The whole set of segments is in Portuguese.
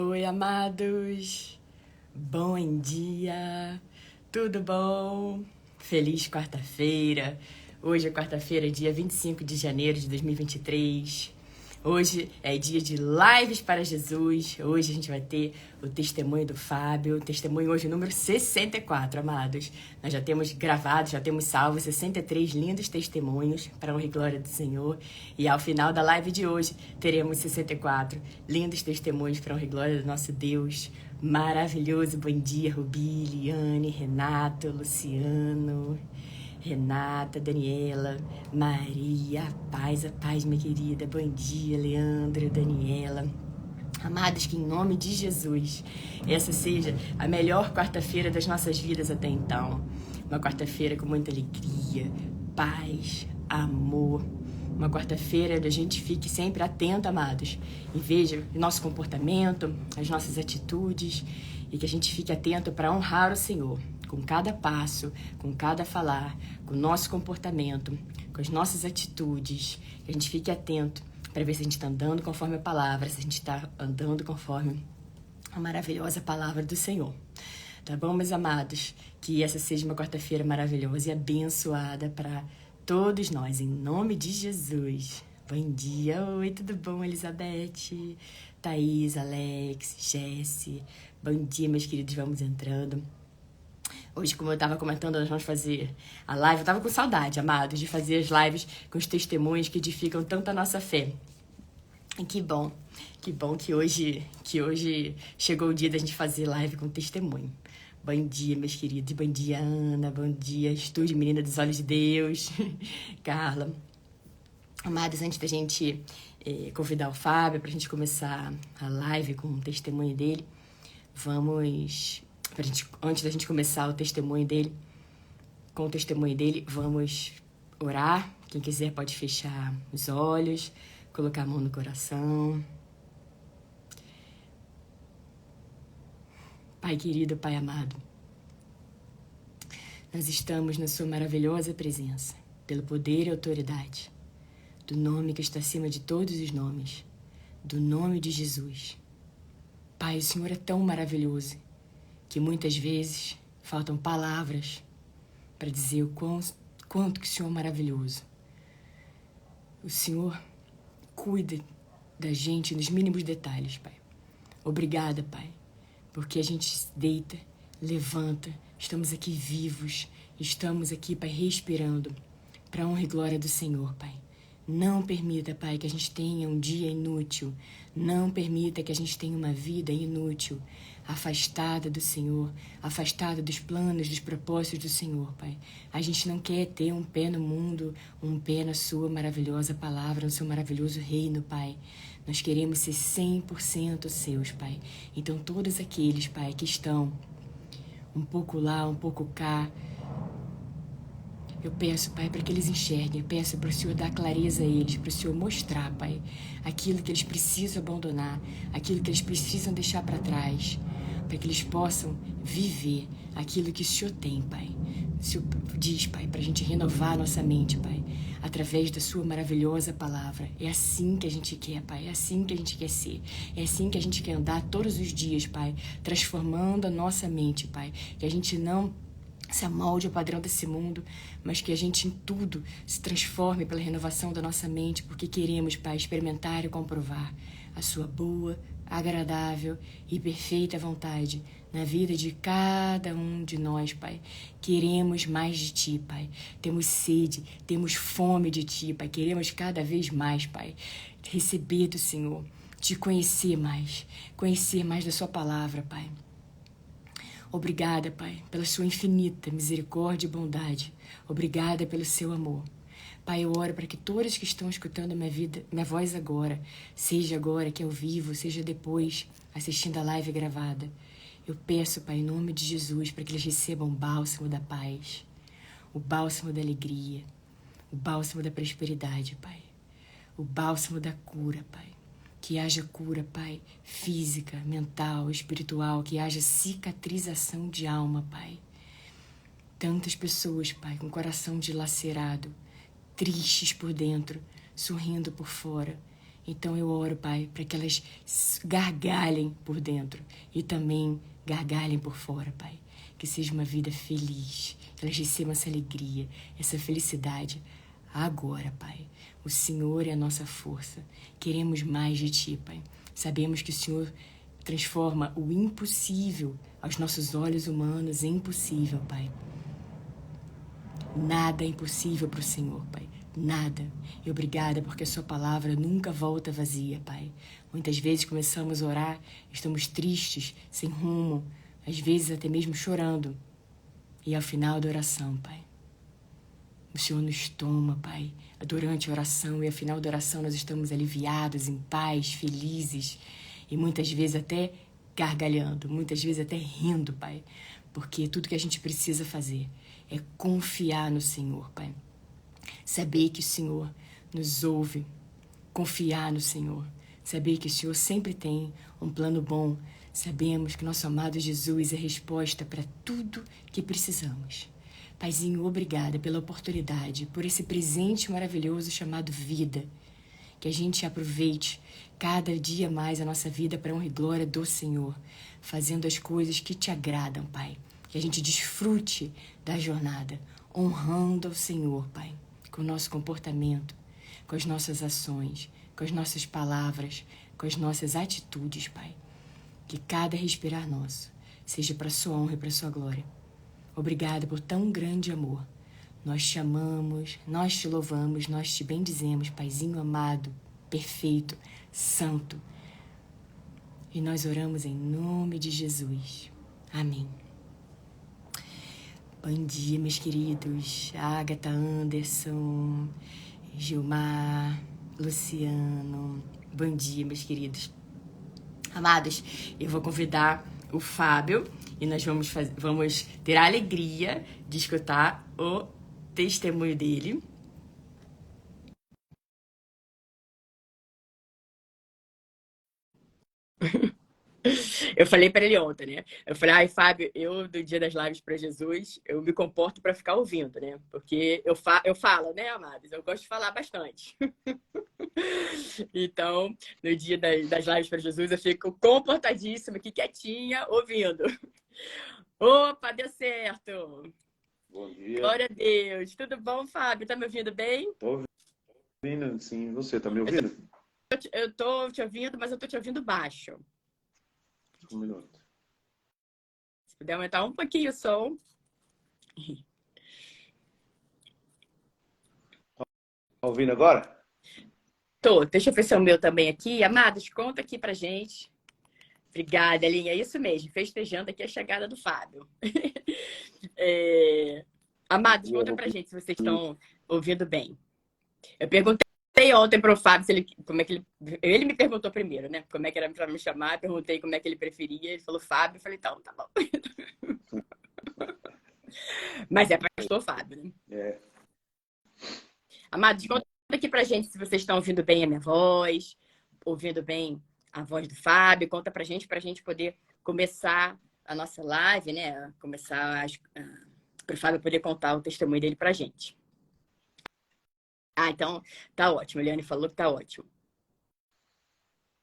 Oi, amados. Bom dia. Tudo bom? Feliz quarta-feira. Hoje é quarta-feira, dia 25 de janeiro de 2023. Hoje é dia de lives para Jesus. Hoje a gente vai ter o testemunho do Fábio. Testemunho hoje número 64, amados. Nós já temos gravado, já temos salvos 63 lindos testemunhos para a honra e glória do Senhor. E ao final da live de hoje, teremos 64 lindos testemunhos para a honra e glória do nosso Deus. Maravilhoso. Bom dia, Rubi, Liane, Renato, Luciano, Renata, Daniela, Maria, a paz, minha querida. Bom dia, Leandro, Daniela. Amados, que em nome de Jesus, essa seja a melhor quarta-feira das nossas vidas até então. Uma quarta-feira com muita alegria, paz, amor. Uma quarta-feira onde a gente fique sempre atento, amados, e veja o nosso comportamento, as nossas atitudes, e que a gente fique atento para honrar o Senhor. Com cada passo, com cada falar, com o nosso comportamento, com as nossas atitudes, que a gente fique atento para ver se a gente está andando conforme a palavra, se a gente está andando conforme a maravilhosa palavra do Senhor. Tá bom, meus amados? Que essa seja uma quarta-feira maravilhosa e abençoada para todos nós, em nome de Jesus. Bom dia, oi, tudo bom, Elizabeth, Thaís, Alex, Jesse. Bom dia, meus queridos, vamos entrando. Hoje, como eu estava comentando, nós vamos fazer a live. Eu estava com saudade, amados, de fazer as lives com os testemunhos que edificam tanto a nossa fé. E que bom que hoje chegou o dia da gente fazer live com testemunho. Bom dia, meus queridos. Bom dia, Ana. Bom dia, Estúdio Menina dos Olhos de Deus. Carla. Amados, antes da gente convidar o Fábio para a gente começar a live com o testemunho dele, antes da gente começar o testemunho dele, com o testemunho dele, vamos orar. Quem quiser pode fechar os olhos, colocar a mão no coração. Pai querido, Pai amado, nós estamos na sua maravilhosa presença, pelo poder e autoridade do nome que está acima de todos os nomes, do nome de Jesus. Pai, o Senhor é tão maravilhoso que muitas vezes faltam palavras para dizer o quanto que o Senhor é maravilhoso. O Senhor cuida da gente nos mínimos detalhes, Pai. Obrigada, Pai, porque a gente se deita, levanta, estamos aqui vivos, estamos aqui, Pai, respirando para a honra e glória do Senhor, Pai. Não permita, Pai, que a gente tenha um dia inútil. Não permita que a gente tenha uma vida inútil, afastada do Senhor, afastada dos planos, dos propósitos do Senhor, Pai. A gente não quer ter um pé no mundo, um pé na sua maravilhosa palavra, no seu maravilhoso reino, Pai. Nós queremos ser 100% seus, Pai. Então, todos aqueles, Pai, que estão um pouco lá, um pouco cá, eu peço, Pai, para que eles enxerguem. Eu peço para o Senhor dar clareza a eles, para o Senhor mostrar, Pai, aquilo que eles precisam abandonar, aquilo que eles precisam deixar para trás, para que eles possam viver aquilo que o Senhor tem, Pai. O Senhor diz, Pai, para a gente renovar a nossa mente, Pai, através da sua maravilhosa palavra. É assim que a gente quer, Pai, é assim que a gente quer ser, é assim que a gente quer andar todos os dias, Pai, transformando a nossa mente, Pai, que a gente não se amolde ao padrão desse mundo, mas que a gente em tudo se transforme pela renovação da nossa mente, porque queremos, Pai, experimentar e comprovar a sua boa, agradável e perfeita vontade na vida de cada um de nós, Pai. Queremos mais de Ti, Pai. Temos sede, temos fome de Ti, Pai. Queremos cada vez mais, Pai, receber do Senhor, Te conhecer mais da Sua palavra, Pai. Obrigada, Pai, pela sua infinita misericórdia e bondade. Obrigada pelo seu amor. Pai, eu oro para que todos que estão escutando minha voz agora, seja agora que é ao vivo, seja depois assistindo a live gravada, eu peço, Pai, em nome de Jesus, para que eles recebam o bálsamo da paz, o bálsamo da alegria, o bálsamo da prosperidade, Pai, o bálsamo da cura, Pai. Que haja cura, Pai, física, mental, espiritual, que haja cicatrização de alma, Pai. Tantas pessoas, Pai, com o coração dilacerado, tristes por dentro, sorrindo por fora. Então eu oro, Pai, para que elas gargalhem por dentro e também gargalhem por fora, Pai. Que seja uma vida feliz, que elas recebam essa alegria, essa felicidade agora, Pai. O Senhor é a nossa força. Queremos mais de Ti, Pai. Sabemos que o Senhor transforma o impossível aos nossos olhos humanos em possível, Pai. Nada é impossível para o Senhor, Pai. Nada. E obrigada porque a Sua palavra nunca volta vazia, Pai. Muitas vezes começamos a orar, estamos tristes, sem rumo, às vezes até mesmo chorando. E ao final da oração, Pai, o Senhor nos toma, Pai, durante a oração, e ao final da oração nós estamos aliviados, em paz, felizes, e muitas vezes até gargalhando, muitas vezes até rindo, Pai, porque tudo que a gente precisa fazer é confiar no Senhor, Pai. Saber que o Senhor nos ouve, confiar no Senhor, saber que o Senhor sempre tem um plano bom. Sabemos que nosso amado Jesus é a resposta para tudo que precisamos. Paizinho, obrigada pela oportunidade, por esse presente maravilhoso chamado vida. Que a gente aproveite cada dia mais a nossa vida para honra e glória do Senhor, fazendo as coisas que te agradam, Pai. Que a gente desfrute da jornada, honrando ao Senhor, Pai, com o nosso comportamento, com as nossas ações, com as nossas palavras, com as nossas atitudes, Pai. Que cada respirar nosso seja para a sua honra e para a sua glória. Obrigada por tão grande amor. Nós te amamos, nós te louvamos, nós te bendizemos, Paizinho amado, perfeito, santo. E nós oramos em nome de Jesus. Amém. Bom dia, meus queridos. Agatha, Anderson, Gilmar, Luciano. Bom dia, meus queridos. Amados, eu vou convidar o Fábio e nós vamos ter a alegria de escutar o testemunho dele. Eu falei para ele ontem, né? Eu falei, ai, Fábio, eu do Dia das Lives para Jesus, eu me comporto para ficar ouvindo, né? Porque eu falo, né, amados? Eu gosto de falar bastante. Então, no Dia das Lives para Jesus, eu fico comportadíssima aqui, quietinha, ouvindo. Opa, deu certo! Bom dia. Glória a Deus. Tudo bom, Fábio? Tá me ouvindo bem? Tô ouvindo, sim. Você tá me ouvindo? Eu tô te ouvindo, mas eu tô te ouvindo baixo. Um minuto. Se puder aumentar um pouquinho o som. Tá ouvindo agora? Tô. Deixa eu ver se é o meu também aqui. Amados, conta aqui pra gente. Obrigada, Elinha. É isso mesmo. Festejando aqui a chegada do Fábio. Amados, conta pra gente se vocês estão ouvindo bem. Eu perguntei ontem pro Fábio se como é que ele me perguntou primeiro, né? Como é que era pra me chamar. Eu perguntei como é que ele preferia. Ele falou Fábio. Eu falei, então, tá bom. Mas é pastor Fábio, né? É. Amados, conta aqui pra gente se vocês estão ouvindo bem a minha voz, ouvindo bem a voz do Fábio. Conta pra gente poder começar a nossa live, né? Começar para o Fábio poder contar o testemunho dele pra gente. Ah, então tá ótimo. A Eliane falou que tá ótimo.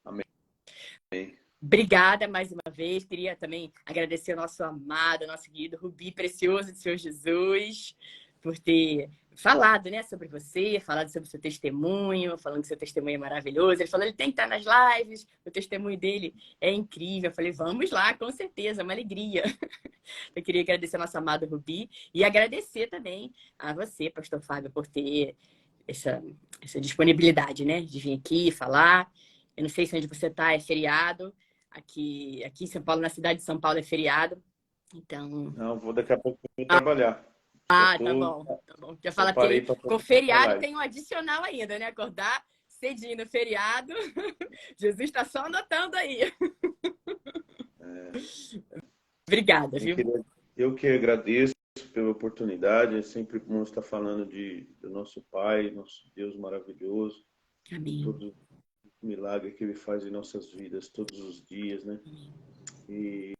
Amém. Obrigada mais uma vez. Queria também agradecer ao nosso amado, nosso querido Rubi Precioso de Senhor Jesus, por ter falado, né, sobre você, falado sobre o seu testemunho, falando que seu testemunho é maravilhoso. Ele falou, ele tem que estar nas lives, o testemunho dele é incrível. Eu falei, vamos lá, com certeza, é uma alegria. Eu queria agradecer ao nosso amado Rubi e agradecer também a você, pastor Fábio, por ter essa disponibilidade, né, de vir aqui falar. Eu não sei se onde você está é feriado. Aqui em São Paulo, na cidade de São Paulo, é feriado. Então. Não, vou daqui a pouco trabalhar. Ah, tá bom. Tá bom. Já fala que com feriado tem um adicional ainda, né? Acordar cedinho no feriado. Jesus está só anotando aí. Obrigada, viu? Eu que agradeço pela oportunidade. É sempre bom estar falando do nosso Pai, nosso Deus maravilhoso. Amém. Todo milagre que Ele faz em nossas vidas todos os dias, né? E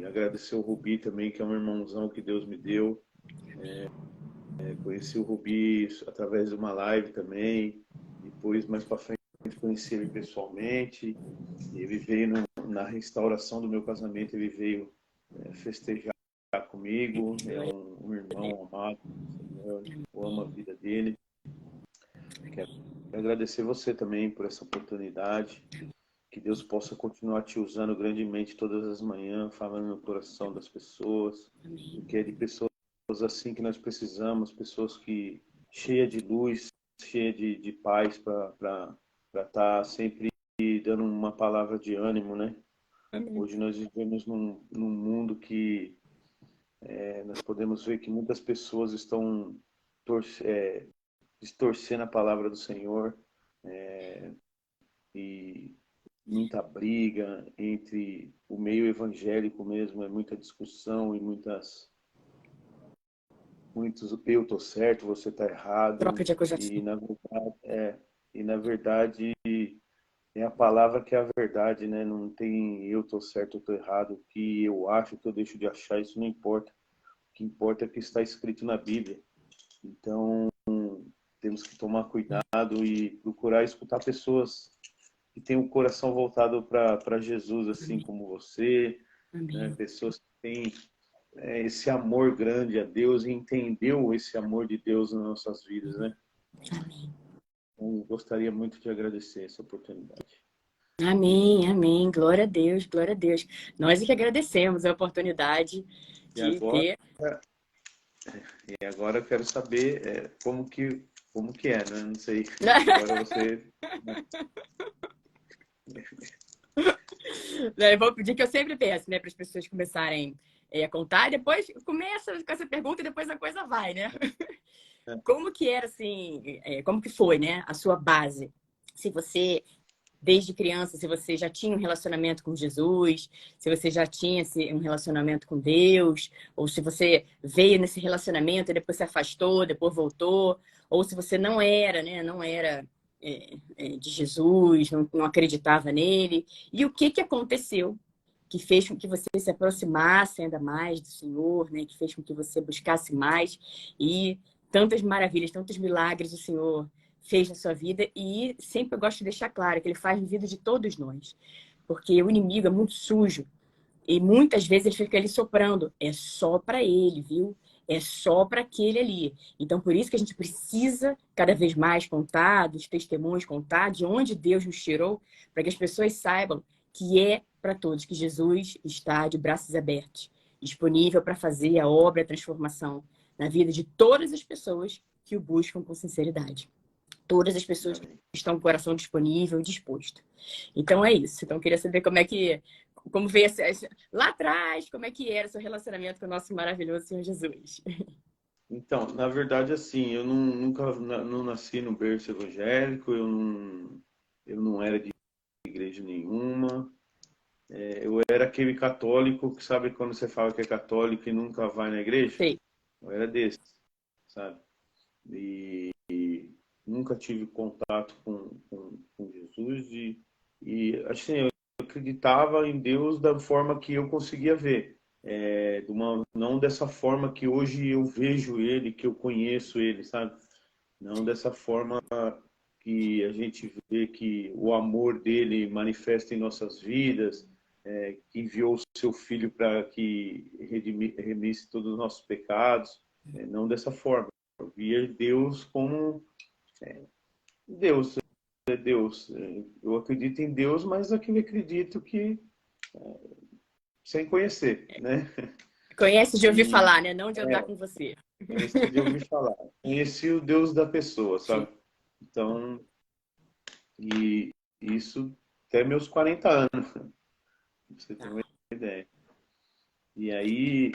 agradecer o Rubi também, que é um irmãozão que Deus me deu. Conheci o Rubi através de uma live também. Depois, mais para frente, conheci ele pessoalmente. Ele veio na restauração do meu casamento, ele veio festejar comigo. É um irmão amado do Senhor, eu amo a vida dele. Quero agradecer você também por essa oportunidade. Que Deus possa continuar te usando grandemente todas as manhãs, falando no coração das pessoas. Porque é de pessoas assim que nós precisamos, pessoas que cheia de luz, cheia de paz para estar sempre dando uma palavra de ânimo, né? Hoje nós vivemos num mundo que nós podemos ver que muitas pessoas estão distorcendo a palavra do Senhor, e muita briga entre o meio evangélico mesmo, é muita discussão e muitos eu tô certo, você tá errado, Troca de acusação. e na verdade é a palavra que é a verdade, né? Não tem eu tô certo, eu tô errado, o que eu acho, o que eu deixo de achar, isso não importa. O que importa é o que está escrito na Bíblia. Então, temos que tomar cuidado e procurar escutar pessoas que têm o coração voltado para Jesus, assim como você, né? Pessoas que têm esse amor grande a Deus e entendeu esse amor de Deus nas nossas vidas, né? Eu gostaria muito de agradecer essa oportunidade. Amém, amém. Glória a Deus, glória a Deus. Nós é que agradecemos a oportunidade E de agora, ter. eu quero saber como que é, né? Não sei. Agora você. Eu vou pedir que eu sempre peço, né, para as pessoas começarem a contar, e depois começa com essa pergunta e depois a coisa vai, né? Como que era, assim, como que foi, né, a sua base? Se você, desde criança, se você já tinha um relacionamento com Jesus, se você já tinha um relacionamento com Deus, ou se você veio nesse relacionamento e depois se afastou, depois voltou, ou se você não era, né, não era de Jesus, não acreditava nele. E o que que aconteceu que fez com que você se aproximasse ainda mais do Senhor, né? Que fez com que você buscasse mais e tantas maravilhas, tantos milagres o Senhor fez na sua vida. E sempre eu gosto de deixar claro que Ele faz na vida de todos nós, porque o inimigo é muito sujo e muitas vezes ele fica ali soprando. É só para ele, viu? É só para aquele ali. Então, por isso que a gente precisa cada vez mais contar dos testemunhos, contar de onde Deus nos tirou, para que as pessoas saibam que é para todos, que Jesus está de braços abertos, disponível para fazer a obra, a transformação na vida de todas as pessoas que o buscam com sinceridade. Todas as pessoas que estão com o coração disponível e disposto. Então é isso. Então eu queria saber como veio lá atrás, como é que era o seu relacionamento com o nosso maravilhoso Senhor Jesus. Então, na verdade, assim, eu nunca não nasci no berço evangélico, eu não era de igreja nenhuma. Eu era aquele católico que sabe quando você fala que é católico e nunca vai na igreja? Sei. Eu era desse, sabe? E nunca tive contato com Jesus e assim, eu acreditava em Deus da forma que eu conseguia ver. Não dessa forma que hoje eu vejo ele, que eu conheço ele, sabe? Não dessa forma que a gente vê que o amor dele manifesta em nossas vidas, que enviou o seu filho para que remisse todos os nossos pecados, não dessa forma. Eu via Deus como Deus, é Deus. Eu acredito em Deus, mas aquele acredito que sem conhecer, né? Conhece de ouvir E falar, né? Não de andar com você. conheci de ouvir falar. Conheci o Deus da pessoa, Sim. sabe? Então, e isso até meus 40 anos, pra você ter uma ideia. E aí,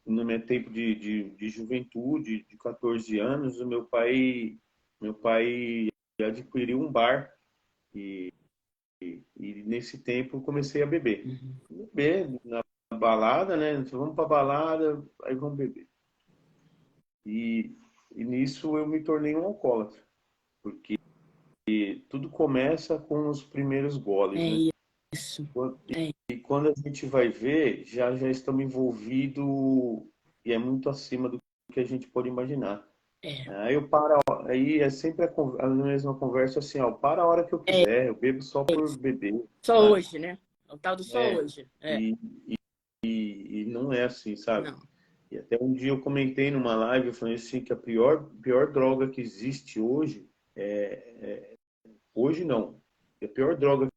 no meu tempo de juventude, de 14 anos, meu pai adquiriu um bar e, e nesse tempo eu comecei a beber. Beber na balada, né? Então, vamos pra balada, aí vamos beber. E, e nisso eu me tornei um alcoólatra, porque tudo começa com os primeiros goles, né? É isso. É, E quando a gente vai ver, já estamos envolvidos e é muito acima do que a gente pode imaginar. É. Aí eu paro, aí é sempre a mesma conversa assim, ó, para a hora que eu quiser, eu bebo só por beber, Só sabe? hoje, né? O tal do só É, hoje. É. e, e não é assim, sabe? Não. E até um dia eu comentei numa live, eu falei assim, que a pior droga que existe hoje, hoje não, a pior droga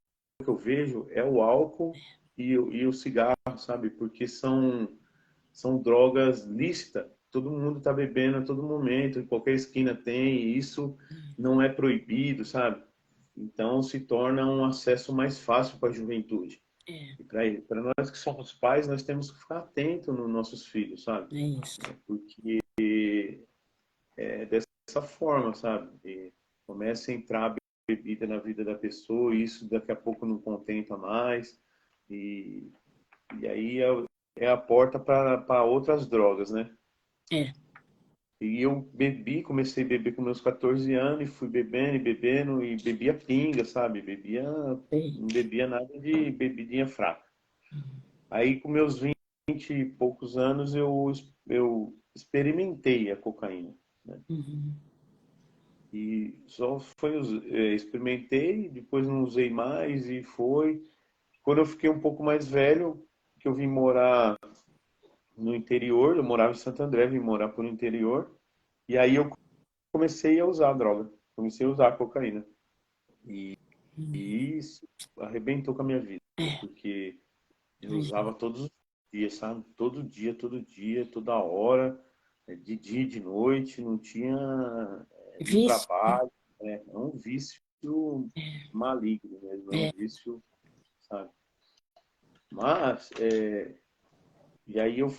que eu vejo é o álcool e o cigarro, sabe? Porque são drogas lícitas. Todo mundo está bebendo a todo momento, em qualquer esquina tem, e isso não é proibido, sabe? Então se torna um acesso mais fácil para a juventude. É, E para nós que somos pais, nós temos que ficar atentos nos nossos filhos, sabe? é isso. Porque é dessa forma, sabe? E começa a entrar bebida na vida da pessoa, e isso daqui a pouco não contenta mais. E, e aí é a porta para outras drogas, né? É. E eu bebi, comecei a beber com meus 14 anos e fui bebendo e bebendo e bebia pinga, sabe? Sei. Não bebia nada de bebidinha fraca. Aí com meus 20 e poucos anos eu experimentei a cocaína, né? Uhum. E só foi, experimentei, depois não usei mais e foi. Quando eu fiquei um pouco mais velho, que eu vim morar no interior, eu morava em Santo André, vim morar por interior, e aí eu comecei a usar droga, comecei a usar cocaína. E, Uhum. e isso arrebentou com a minha vida, porque eu Imagina. usava todos os dias, sabe? Todo dia, toda hora, de dia e de noite, não tinha no Vício. trabalho, né? É um vício maligno mesmo, é um É. vício, sabe? Mas, e aí eu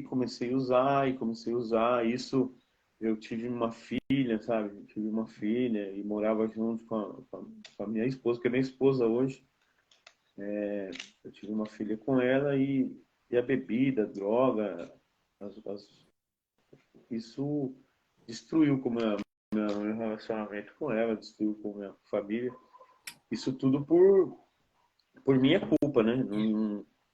comecei a usar e comecei a usar isso. Eu tive uma filha, sabe? Eu tive uma filha e morava junto com a minha esposa, que é minha esposa hoje. Eu tive uma filha com ela e a bebida, a droga, isso destruiu com o meu relacionamento com ela, destruiu com a minha família. Isso tudo por minha culpa, né?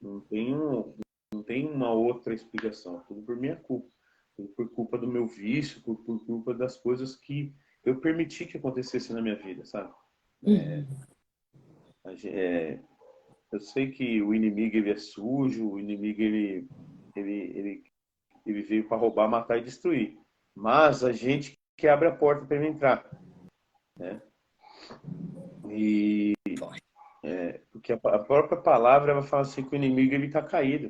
Não tenho, não tem uma outra explicação. Tudo por minha culpa. Tudo por culpa do meu vício, por culpa das coisas que eu permiti que acontecesse na minha vida, sabe? Uhum. Eu sei que o inimigo ele é sujo, o inimigo ele, ele, ele veio para roubar, matar e destruir. Mas a gente que abre a porta para ele entrar, né? E Forte. porque a própria palavra ela fala assim que o inimigo ele está caído.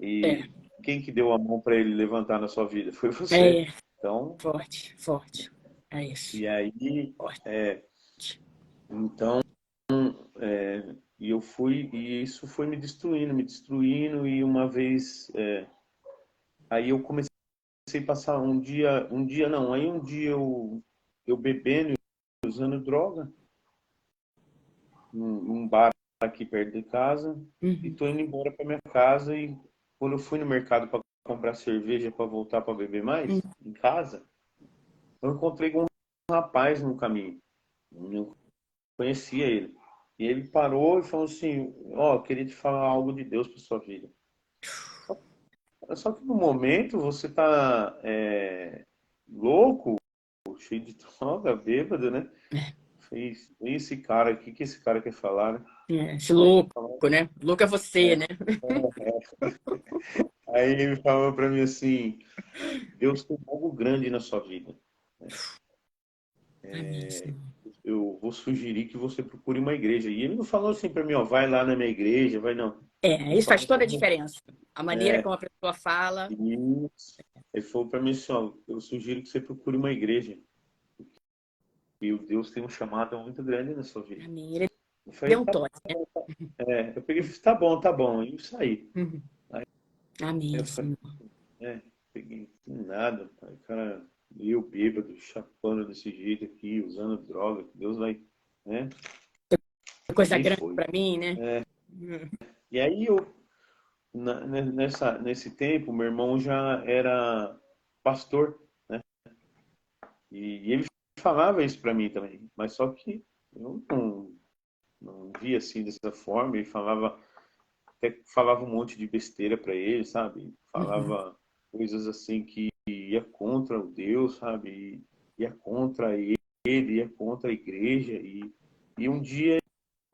É. E quem que deu a mão para ele levantar na sua vida? Foi É. você. Então, Forte. Forte. É isso. e aí, Forte. então, e eu fui, e isso foi me destruindo, e uma vez, aí eu comecei a passar um dia não, aí um dia eu bebendo e usando droga, num bar aqui perto de casa, e Uhum. tô indo embora para minha casa, e quando eu fui no mercado para comprar cerveja para voltar para beber mais, Uhum. em casa, eu encontrei com um rapaz no caminho. Eu conhecia ele. E ele parou e falou assim: Ó, eu queria te falar algo de Deus para sua vida. Só que no momento você tá louco, cheio de droga, bêbado, né? Fez esse cara aqui, que esse cara quer falar, né? É. Esse Aí ele louco, falou, né? Louco é você, né? aí ele falou para mim assim: Deus tem algo grande na sua vida. Amém, Senhor. Eu vou sugerir que você procure uma igreja. E ele não falou assim para mim, ó, vai lá na minha igreja, vai não. É, Ele isso faz falou toda para a mim, diferença. A maneira como a pessoa fala. isso. Ele falou para mim assim, ó, eu sugiro que você procure uma igreja. E o Deus tem um chamado muito grande na sua vida. Amém. Ele Eu falei, deu um toque. eu peguei e falei, tá bom. E saí. Uhum. Aí Amém, eu falei, Senhor. peguei nada. Aí, cara, eu bêbado, chapando desse jeito aqui, usando droga, Deus vai, né? Coisa E grande foi. para mim, né? Uhum. E aí nesse tempo, meu irmão já era pastor, né? E ele falava isso para mim também, mas só que eu não via assim dessa forma. Ele falava, até falava um monte de besteira para ele, sabe? Uhum. Falava coisas assim que ia contra o Deus, sabe? Ia contra ele, ia contra a igreja. E um dia,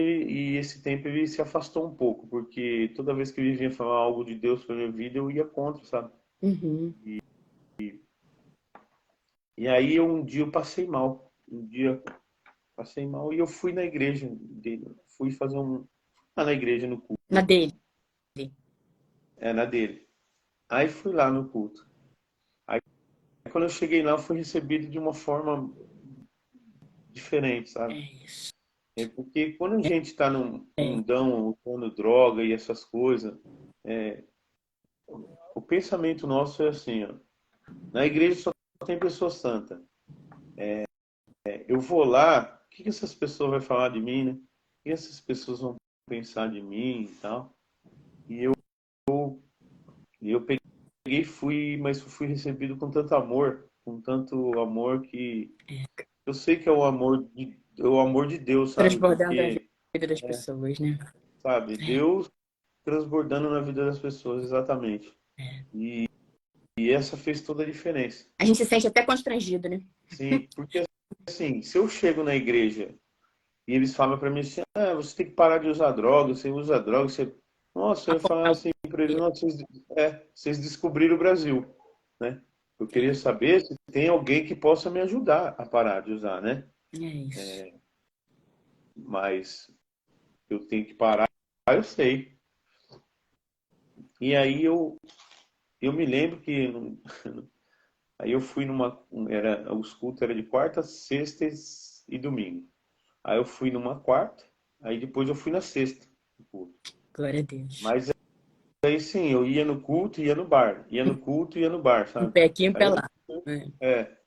e esse tempo ele se afastou um pouco, porque toda vez que ele vinha falar algo de Deus para minha vida, eu ia contra, sabe? Uhum. E aí um dia eu passei mal. Um dia passei mal e eu fui na igreja dele. Fui fazer na igreja, no Na culto. dele. Na dele. Aí fui lá no culto. Aí quando eu cheguei lá, eu fui recebido de uma forma diferente, É sabe? isso. É porque quando a gente está num É. mundão, usando droga e essas coisas, o pensamento nosso é assim, ó, na igreja só tem pessoa santa. Eu vou lá, o que essas pessoas vão falar de mim, né? O que essas pessoas vão pensar de mim e tal. E eu peguei e fui, mas fui recebido com tanto amor que eu sei que é o amor de Deus, sabe? Transbordando a Porque, vida das pessoas, né? sabe, É. Deus transbordando na vida das pessoas, exatamente. É. E essa fez toda a diferença. A gente se sente até constrangido, né? Sim, porque assim, se eu chego na igreja e eles falam para mim assim, você tem que parar de usar droga, você usa droga, você... Nossa, eu ia falar assim para eles, nossa, vocês descobriram o Brasil, né? Eu queria saber se tem alguém que possa me ajudar a parar de usar, né? É isso. Mas eu tenho que parar, eu sei. E aí eu me lembro que aí eu fui os cultos eram de quarta, sexta e domingo. Aí eu fui numa quarta, aí depois eu fui na sexta. Glória a Deus. Mas aí sim, eu ia no culto e ia no bar. Ia no culto e ia no bar, Um sabe? pé aqui, um Aí pé eu, lá. É. é.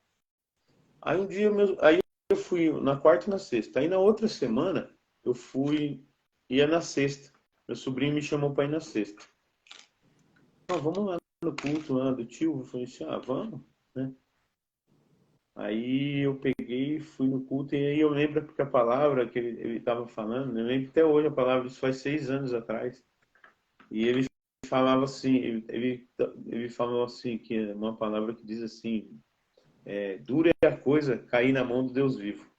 Aí um dia mesmo, aí eu fui na quarta e na sexta. Aí na outra semana eu ia na sexta. Meu sobrinho me chamou para ir na sexta. Vamos lá no culto lá do tio. Eu falei assim, vamos, né? Aí eu peguei, fui no culto e aí eu lembro porque a palavra que ele estava falando, eu lembro até hoje a palavra, isso faz 6 anos atrás. E ele falava assim, ele falou assim, que é uma palavra que diz assim, dura é a coisa cair na mão do Deus vivo.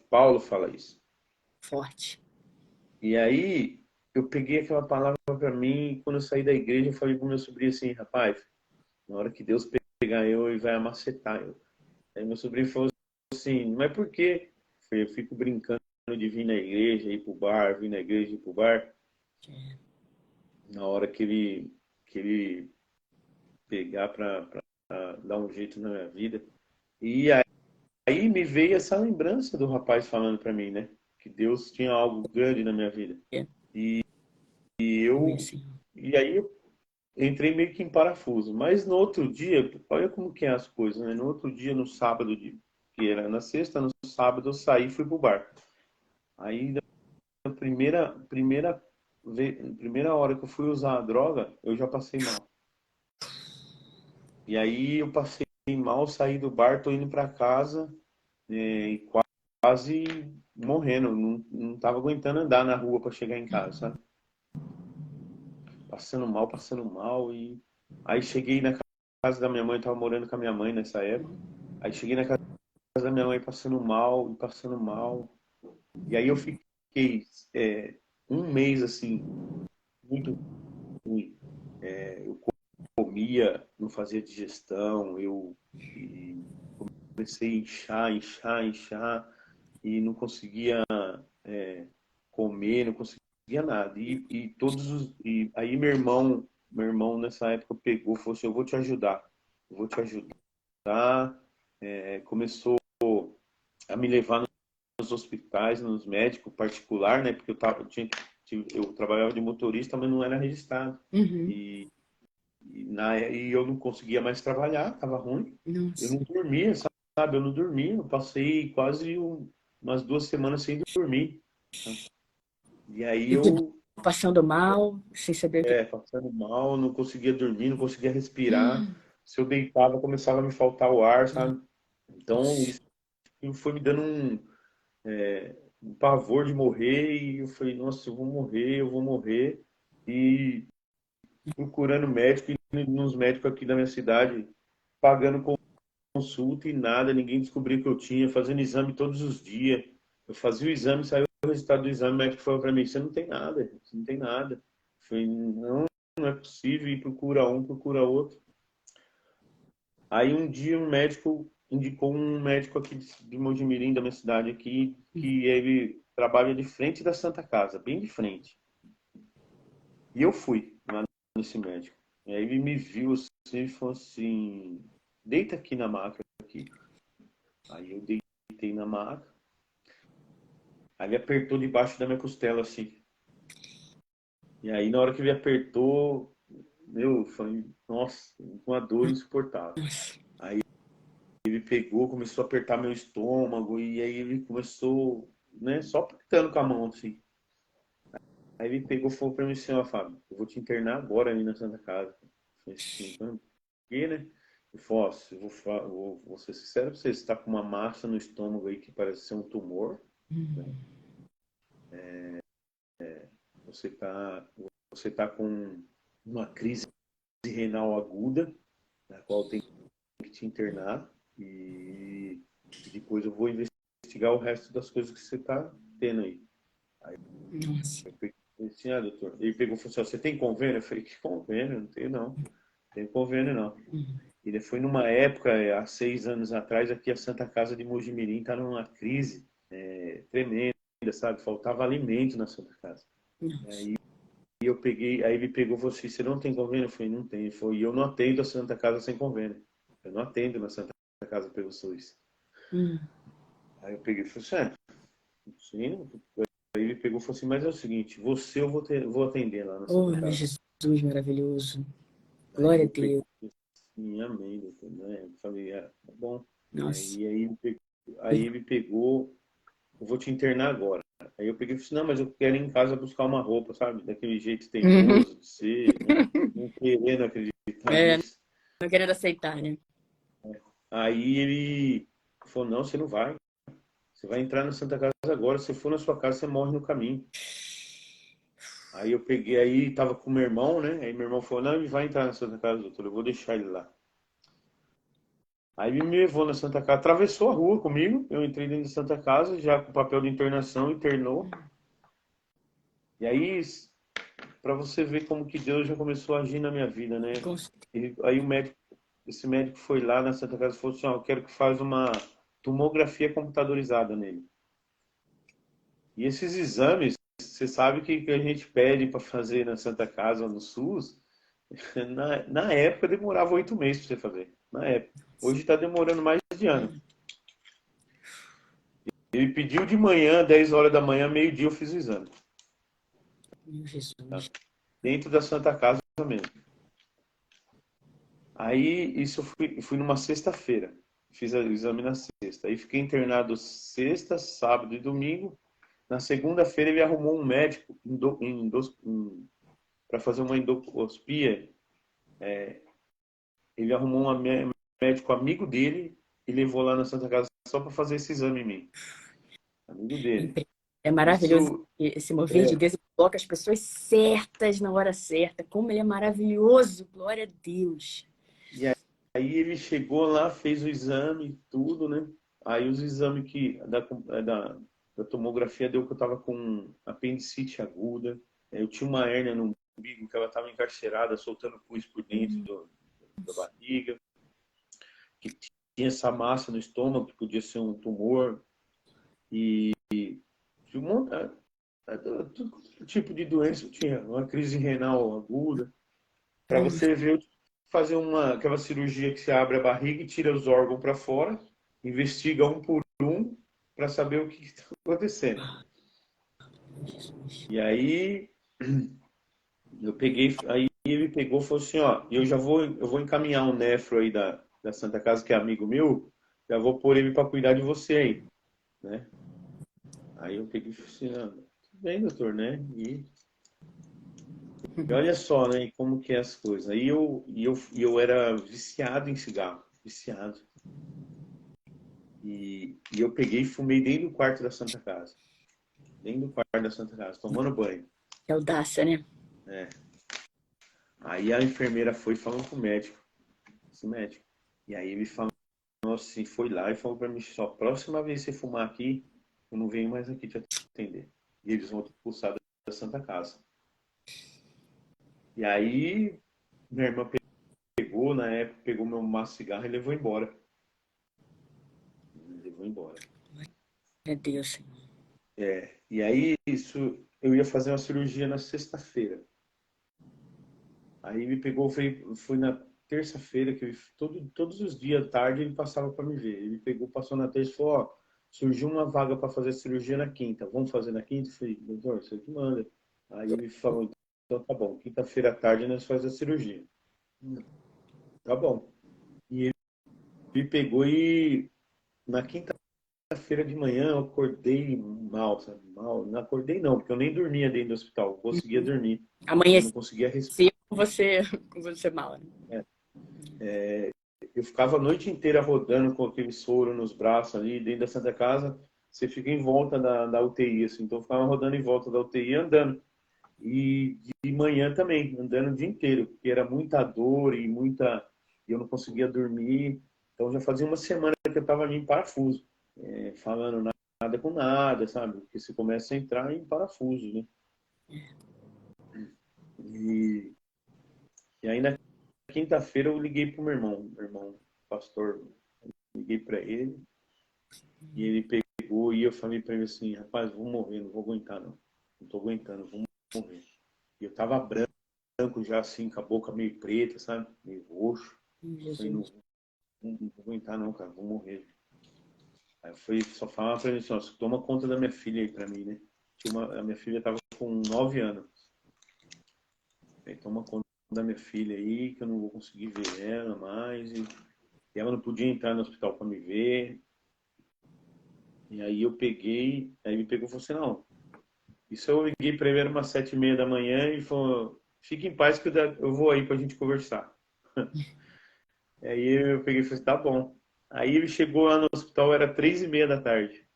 Paulo fala isso. Forte. E aí eu peguei aquela palavra para mim e quando eu saí da igreja eu falei pro meu sobrinho assim, rapaz, na hora que Deus pegar eu, ele vai amacetar eu. Aí meu sobrinho falou assim, mas por quê? Eu fico brincando de vir na igreja, ir pro bar, vir na igreja, ir pro bar. Na hora que ele pegar para dar um jeito na minha vida. E aí me veio essa lembrança do rapaz falando para mim, né? Que Deus tinha algo grande na minha vida. É. E Oi, eu Senhor. e aí eu entrei meio que em parafuso. Mas no outro dia, olha como que é as coisas, né? No outro dia, no sábado, que era na sexta, no sábado eu saí e fui pro bar. Aí na primeira hora que eu fui usar a droga, eu já passei mal. E aí eu passei mal, saí do bar, tô indo para casa, e quase morrendo, não tava aguentando andar na rua para chegar em casa, sabe? Passando mal e aí cheguei na casa da minha mãe, tava morando com a minha mãe nessa época. Aí cheguei na casa da minha mãe passando mal e passando mal. E aí eu fiquei 1 mês assim muito ruim. Eu comia, não fazia digestão, e comecei a inchar e não conseguia comer, não conseguia nada. E aí meu irmão nessa época pegou, falou assim, eu vou te ajudar, eu vou te ajudar. Começou a me levar nos hospitais, nos médicos particular, né? Porque eu trabalhava de motorista, mas não era registrado. Uhum. E eu não conseguia mais trabalhar, estava ruim. Eu Nossa. não dormia, sabe? Eu não dormia. Eu passei quase umas 2 semanas sem dormir. E aí E tu eu, passando mal, sem saber o que. passando mal, não conseguia dormir, não conseguia respirar. Se eu deitava, começava a me faltar o ar, sabe? Então, Nossa. isso foi me dando um pavor de morrer. E eu falei, nossa, eu vou morrer. E procurando médico nos médicos aqui da minha cidade, pagando consulta e nada, ninguém descobriu que eu tinha, fazendo exame todos os dias. Eu fazia o exame, saiu o resultado do exame, o médico falou para mim, você não tem nada, você não tem nada. Eu falei, não, não é possível, e procura um, procura outro. Aí um dia um médico indicou um médico aqui de Mojimirim, da minha cidade aqui, que ele trabalha de frente da Santa Casa, bem de frente. E eu fui lá nesse médico. E aí ele me viu assim e falou assim, deita aqui na maca aqui. Aí eu deitei na maca. Aí ele apertou debaixo da minha costela assim. E aí na hora que ele apertou, meu, foi, nossa, uma dor insuportável. Aí ele pegou, começou a apertar meu estômago e aí ele começou, né, só apertando com a mão assim. Aí ele pegou e falou pra mim assim, ó, Fábio, eu vou te internar agora ali na Santa Casa. Eu falei assim, por quê, né? Eu falei, ó, vou ser sincero pra você, você tá com uma massa no estômago aí que parece ser um tumor, né? Você tá, você tá com uma crise renal aguda, na qual tem que te internar e depois eu vou investigar o resto das coisas que você tá tendo aí. Aí Nossa. eu falei assim, ah, doutor, ele pegou e falou assim, ó, você tem convênio? Eu falei, que convênio? Não tenho não. Não tenho convênio não. Ele foi numa época, há 6 anos atrás, aqui a Santa Casa de Mojimirim está numa crise tremenda, sabe? Faltava alimento na Santa Casa. Nossa. E eu peguei, aí ele pegou e falou assim, você não tem convênio? Eu falei, não tem. Ele falou, e eu não atendo a Santa Casa sem convênio. Eu não atendo na Santa Casa pelo SUS. Aí eu peguei e falei assim, sim. Aí ele pegou e falou assim, mas é o seguinte, você eu vou atender lá na Oh, Santa meu Casa. Jesus maravilhoso. Aí Glória a eu peguei Deus. e falei assim, amém, doutor, né? Eu falei, tá bom. Nossa. Aí ele pegou, eu vou te internar agora. Aí eu peguei e falei assim, não, mas eu quero ir em casa buscar uma roupa, sabe? Daquele jeito teimoso de ser, né? Não querendo acreditar É, nisso. não querendo aceitar, né? Aí ele falou, não, você não vai. Você vai entrar na Santa Casa agora. Se for na sua casa, você morre no caminho. Aí eu peguei, aí tava com meu irmão, né? Aí meu irmão falou, não, ele vai entrar na Santa Casa, doutor, eu vou deixar ele lá. Aí ele me levou na Santa Casa, atravessou a rua comigo, eu entrei dentro da Santa Casa, já com papel de internação, internou. E aí, para você ver como que Deus já começou a agir na minha vida, né? Aí esse médico foi lá na Santa Casa e falou assim, ó, eu quero que faz uma tomografia computadorizada nele. E esses exames, você sabe que a gente pede para fazer na Santa Casa, no SUS, na época demorava 8 meses para você fazer. Na época. Hoje está demorando mais de ano. Ele pediu de manhã, 10 horas da manhã, meio-dia eu fiz o exame. Meu Tá? Jesus. Dentro da Santa Casa mesmo. Aí, isso eu fui numa sexta-feira. Fiz o exame na sexta. Aí fiquei internado sexta, sábado e domingo. Na segunda-feira ele arrumou um médico para fazer uma endoscopia. Ele arrumou um médico amigo dele e levou lá na Santa Casa só para fazer esse exame em mim. Amigo dele. É maravilhoso Isso, esse mover de Deus. Ele coloca as pessoas certas na hora certa. Como ele é maravilhoso. Glória a Deus. e aí ele chegou lá, fez o exame e tudo, né? Aí os exames da tomografia deu que eu estava com apendicite aguda. Eu tinha uma hérnia no umbigo, que ela estava encarcerada, soltando pus por dentro da barriga. Que tinha essa massa no estômago, que podia ser um tumor. E de todo tipo de doença eu tinha. Uma crise renal aguda. Para você ver, eu tive que fazer aquela cirurgia que você abre a barriga e tira os órgãos para fora, investiga um por um para saber o que está acontecendo. E aí aí ele pegou e falou assim, ó, eu vou encaminhar um nefro aí da Santa Casa, que é amigo meu, já vou pôr ele para cuidar de você aí, né? Aí eu peguei e falei assim, ah, tudo bem, doutor, né? E olha só, né, e como que é as coisas. Eu era viciado em cigarro, viciado. E eu peguei e fumei dentro do quarto da Santa Casa. Dentro do quarto da Santa Casa, tomando banho. Que audácia, né? Né? Aí a enfermeira foi falando com o médico, esse médico. E aí ele falou assim, foi lá e falou pra mim, só próxima vez que você fumar aqui, eu não venho mais aqui te atender. E eles vão te expulsar da Santa Casa. E aí, minha irmã pegou, na época, pegou meu maço de cigarro e levou embora. Levou embora. Meu Deus, Senhor. E aí, isso, eu ia fazer uma cirurgia na sexta-feira. Aí me pegou, foi na terça-feira, que todos os dias à tarde ele passava para me ver. Ele pegou, passou na terça e falou, ó, surgiu uma vaga para fazer cirurgia na quinta. Vamos fazer na quinta? Eu falei, doutor, você que manda. Aí ele falou, então tá bom, quinta-feira à tarde nós fazemos a cirurgia. Tá bom. E ele me pegou e na quinta-feira de manhã eu acordei mal, sabe? Mal. Não acordei não, porque eu nem dormia dentro do hospital. Eu conseguia dormir. Eu não Amanhecer conseguia respirar. com você mal, né? Eu ficava a noite inteira rodando com aquele soro nos braços ali, dentro da Santa Casa. Você fica em volta da UTI, assim. Então eu ficava rodando em volta da UTI andando. E de manhã também, andando o dia inteiro, porque era muita dor e muita. E eu não conseguia dormir. Então já fazia uma semana que eu estava ali em parafuso, falando nada com nada, sabe? Porque você começa a entrar em parafuso, né? E, e aí na quinta-feira eu liguei pro meu irmão pastor, liguei para ele. E ele pegou e eu falei para ele assim, rapaz, vou morrer, não vou aguentar não. Não tô aguentando, vou morrer. E eu tava branco já assim, com a boca meio preta, sabe? Meio roxo. Eu falei, Jesus. não vou aguentar não, cara, vou morrer. Aí eu fui só falar pra ele assim, ó, toma conta da minha filha aí pra mim, né? A minha filha tava com 9 anos. Aí toma conta da minha filha aí, que eu não vou conseguir ver ela mais. E ela não podia entrar no hospital pra me ver. E aí eu peguei, aí ele pegou e falou assim, não, isso eu liguei para ele, era umas 7h30 da manhã e falou, fique em paz que eu vou aí pra gente conversar. Aí eu peguei e falei, tá bom. Aí ele chegou lá no hospital, era 3h30 da tarde.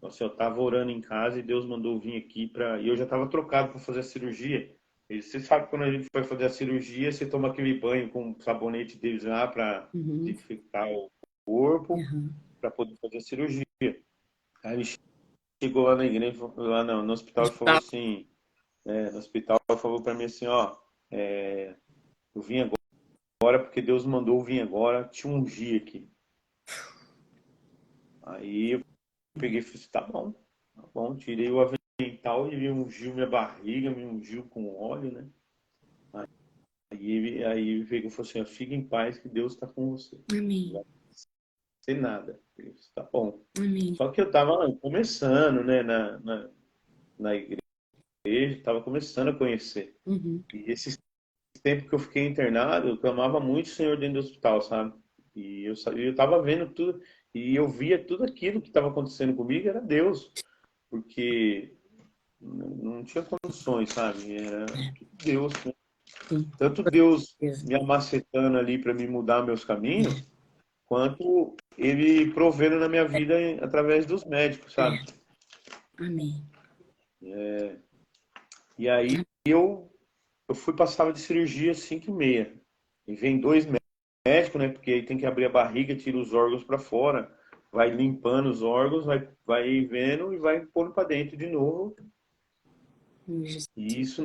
Nossa, eu tava orando em casa e Deus mandou eu vir aqui e eu já tava trocado para fazer a cirurgia. E você sabe que quando a gente vai fazer a cirurgia, você toma aquele banho com o sabonete deles lá para Uhum. desinfectar o corpo, Uhum. para poder fazer a cirurgia. Aí ele chegou lá na igreja, lá no hospital e falou Hospital. assim, no hospital, falou para mim assim, ó, eu vim agora porque Deus mandou eu vir agora te ungir aqui. Aí eu peguei e falei, tá bom, tirei o avental e ele ungiu minha barriga, me ungiu com óleo, né? Aí ele pegou e falou assim, ó, fica em paz que Deus está com você. Não Amém. vai ser nada. Eu falei, tá bom. Amém. Só que eu tava começando, né, na igreja, tava começando a conhecer. Uhum. E esse tempo que eu fiquei internado, eu clamava muito o Senhor dentro do hospital, sabe? E eu tava vendo tudo, e eu via tudo aquilo que estava acontecendo comigo, era Deus, porque não tinha condições, sabe? Era tudo Deus, né? Sim. Tanto Deus Certeza. me amacetando ali para me mudar meus caminhos, quanto Ele provendo na minha vida através dos médicos, sabe? Amém. E aí eu fui para a sala de cirurgia às 5h30. E vem dois médicos, né? Porque aí tem que abrir a barriga, tira os órgãos para fora, vai limpando os órgãos, vai vendo e vai pondo para dentro de novo. Jesus. E isso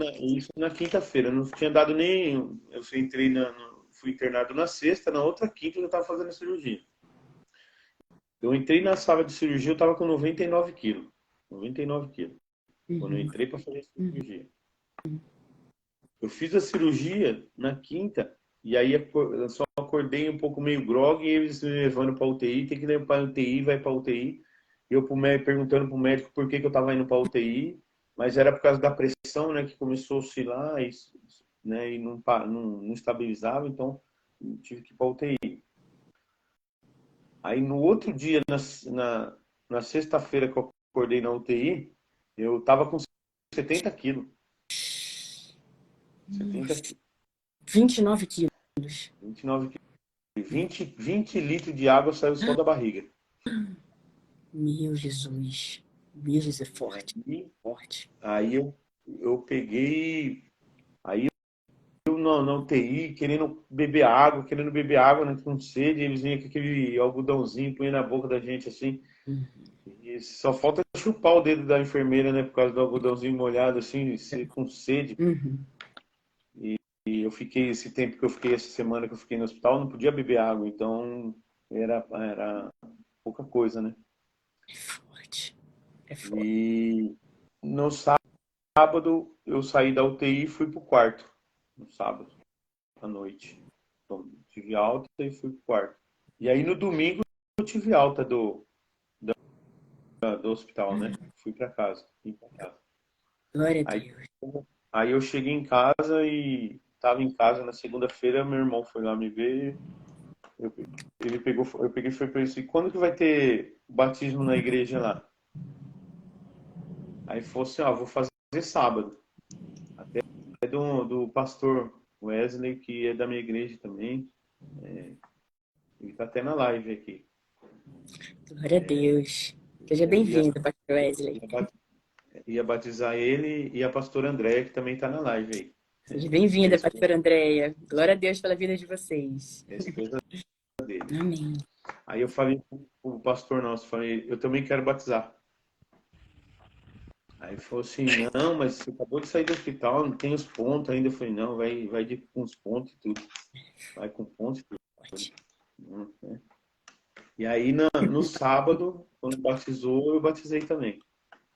na quinta-feira. Eu não tinha dado nem. Eu fui internado na sexta, na outra quinta eu já estava fazendo a cirurgia. Eu entrei na sala de cirurgia, eu estava com 99 quilos. 99 quilos. Quando eu Uhum. entrei para fazer a Uhum. cirurgia. Eu fiz a cirurgia na quinta, e aí eu só acordei um pouco meio grog, e eles me levando para UTI, tem que levar para UTI, vai para UTI. E eu perguntando para o médico por que eu estava indo para UTI, mas era por causa da pressão, né, que começou a oscilar, né, e não estabilizava, então tive que ir para UTI. Aí no outro dia, na sexta-feira que eu acordei na UTI, eu estava com 70 quilos. 70 quilos. 29 quilos. 29 quilos. 20 litros de água saiu só da barriga. Meu Jesus. Meu Jesus é E forte. aí, Forte. aí eu peguei. Aí na UTI, querendo beber água, né, com sede, eles vinham com aquele algodãozinho, punha na boca da gente assim. E só falta chupar o dedo da enfermeira, né, por causa do algodãozinho molhado, assim, com sede. Uhum. E eu fiquei, esse tempo que eu fiquei, essa semana que eu fiquei no hospital, não podia beber água, então era pouca coisa, né? É forte. É forte. E no sábado eu saí da UTI e fui pro quarto, no sábado, à noite. Então, tive alta e fui pro quarto. E aí no domingo eu tive alta do hospital, né? Fui para casa, vim pra casa. Glória a Aí, Deus. aí eu cheguei em casa e estava em casa na segunda-feira, meu irmão foi lá me ver. Eu, ele pegou, eu peguei e falei para ele assim, quando que vai ter o batismo na igreja lá? Aí ele falou assim, ó, vou fazer sábado. Até do pastor Wesley, que é da minha igreja também. Ele tá até na live aqui. Glória a Deus. Seja Eu ia, bem-vindo, Pastor Wesley. ia batizar ele e a pastora Andréia, que também tá na live aí. Seja Que é bem-vinda, Pastora Andréia. Glória a Deus pela vida de vocês. a esposa dele. Amém. Aí eu falei pro pastor nosso, falei, eu também quero batizar. Aí ele falou assim, não, mas você acabou de sair do hospital, não tem os pontos ainda. Eu falei, não, vai com os pontos e tudo. Vai com pontos e tudo. Né? E aí no sábado, quando batizou, eu batizei também.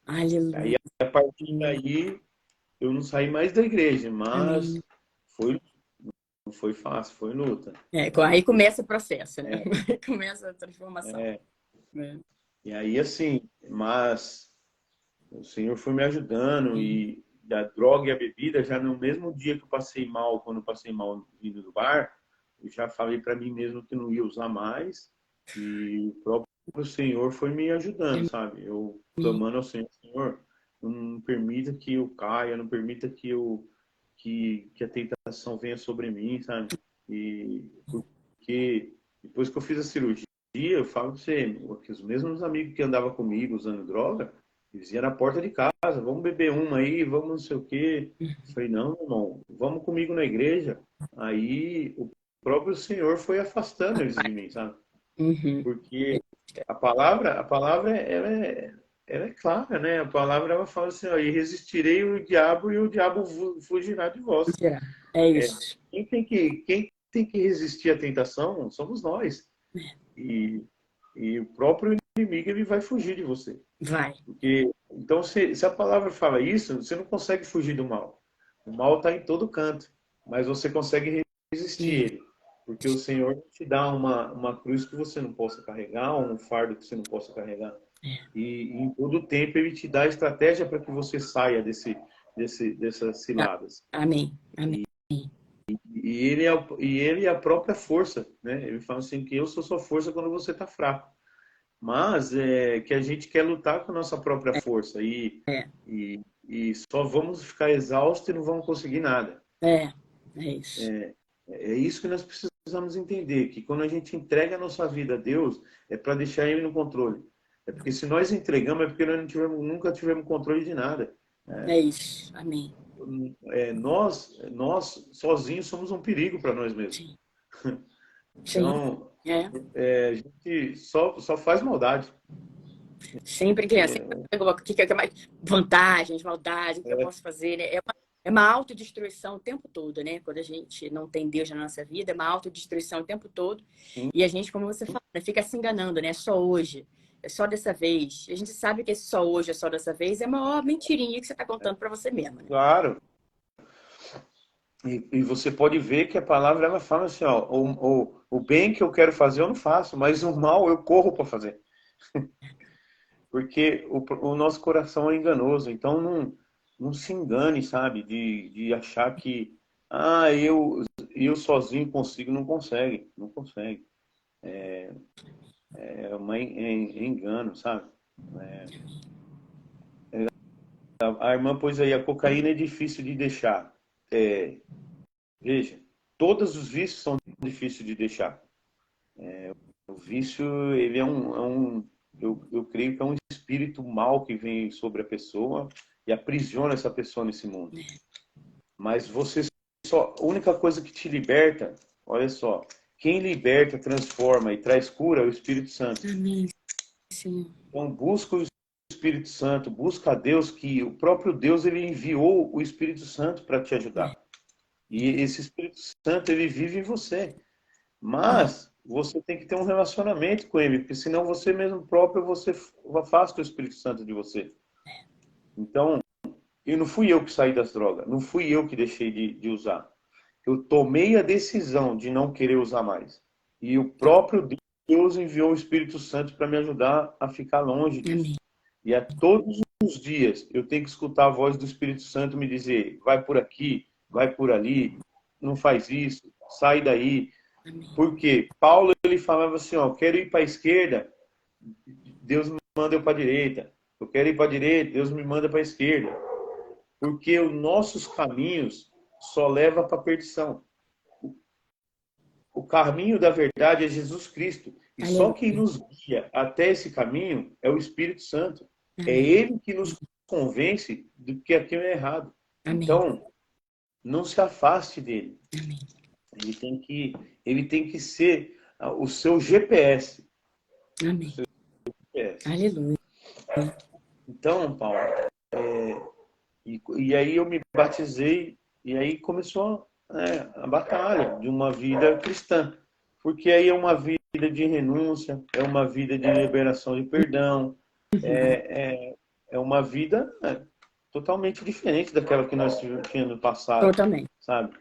Aí Aleluia. a partir daí eu não saí mais da igreja, Amém. mas foi, não foi fácil, foi luta. É, aí começa o processo, né? É, Aí começa a transformação. é. É. E aí assim, mas o Senhor foi me ajudando Amém. e da droga e a bebida, já no mesmo dia que eu passei mal, quando eu passei mal indo do bar, eu já falei para mim mesmo que não ia usar mais e o próprio Senhor foi me ajudando, sabe? Eu Amém. clamando ao Senhor, Senhor, não permita que eu caia, não permita que a tentação venha sobre mim, sabe? E porque depois que eu fiz a cirurgia, eu falo pra você, que os mesmos amigos que andavam comigo usando droga, eles iam na porta de casa, vamos beber uma aí, vamos não sei o quê. Eu falei, não, irmão, vamos comigo na igreja. Aí o próprio Senhor foi afastando eles de mim, sabe? Uhum. Porque a palavra ela é clara, né? A palavra ela fala assim, ó, e resistirei o diabo e o diabo fugirá de vós. Será? É isso. Quem tem que resistir à tentação somos nós. E, e o próprio inimigo ele vai fugir de você. Vai. Porque, então, se a palavra fala isso, você não consegue fugir do mal. O mal está em todo canto, mas você consegue resistir É. ele. Porque o Senhor te dá uma cruz que você não possa carregar, um fardo que você não possa carregar. E em todo tempo ele te dá estratégia para que você saia dessas ciladas. Amém. Amém. E ele é a própria força, né? Ele fala assim que eu sou sua força quando você está fraco. Mas é que a gente quer lutar com a nossa própria força e só vamos ficar exaustos e não vamos conseguir nada. É isso. É isso que nós precisamos entender, que quando a gente entrega a nossa vida a Deus, é para deixar Ele no controle. É porque se nós entregamos, é porque nós nunca tivemos controle de nada. É isso. Amém. Nós sozinhos somos um perigo para nós mesmos. Sim. Sim. Então, É. a gente só faz maldade. Sempre que o que é mais vantagens, maldade, o que eu posso fazer, né? É uma autodestruição o tempo todo, né? Quando a gente não tem Deus na nossa vida, é uma autodestruição o tempo todo. Sim. E a gente, como você fala, né, fica se enganando, né? É só hoje, é só dessa vez. E a gente sabe que esse só hoje, é só dessa vez, é a maior mentirinha que você está contando para você mesmo, né? Claro. E você pode ver que a palavra ela fala assim, ó, o bem que eu quero fazer eu não faço, mas o mal eu corro para fazer. Porque o nosso coração é enganoso, então não se engane, sabe, de achar que eu sozinho consigo, não consegue, não consegue. É engano, sabe? A irmã pôs aí, a cocaína é difícil de deixar. Veja, todos os vícios são difíceis de deixar. O vício, ele eu creio que é um espírito mal que vem sobre a pessoa e aprisiona essa pessoa nesse mundo. Mas você só, a única coisa que te liberta, olha só, quem liberta, transforma e traz cura é o Espírito Santo. Amém, Senhor. Então busca o Espírito Santo, busca a Deus, que o próprio Deus ele enviou o Espírito Santo para te ajudar. E esse Espírito Santo ele vive em você. Mas você tem que ter um relacionamento com ele, porque senão você mesmo próprio você afasta o Espírito Santo de você. Então, e não fui eu que saí das drogas, não fui eu que deixei de usar. Eu tomei a decisão de não querer usar mais. E o próprio Deus enviou o Espírito Santo para me ajudar a ficar longe disso. Amém. E a todos os dias eu tenho que escutar a voz do Espírito Santo me dizer: vai por aqui, vai por ali, não faz isso, sai daí. Amém. Porque Paulo ele falava assim: ó, quero ir para a esquerda, Deus me manda eu para a direita. Eu quero ir para a direita, Deus me manda para a esquerda. Porque os nossos caminhos só levam para a perdição. O caminho da verdade é Jesus Cristo. E só quem nos guia até esse caminho é o Espírito Santo. É Ele que nos convence de que aquilo é errado. Amém. Então, não se afaste dele. Amém. Ele tem que ser o seu GPS. Amém. Aleluia. Então, Paulo, e aí eu me batizei e aí começou a batalha de uma vida cristã. Porque aí é uma vida de renúncia, é uma vida de liberação de perdão, é uma vida totalmente diferente daquela que nós tínhamos no passado. Totalmente. Sabe?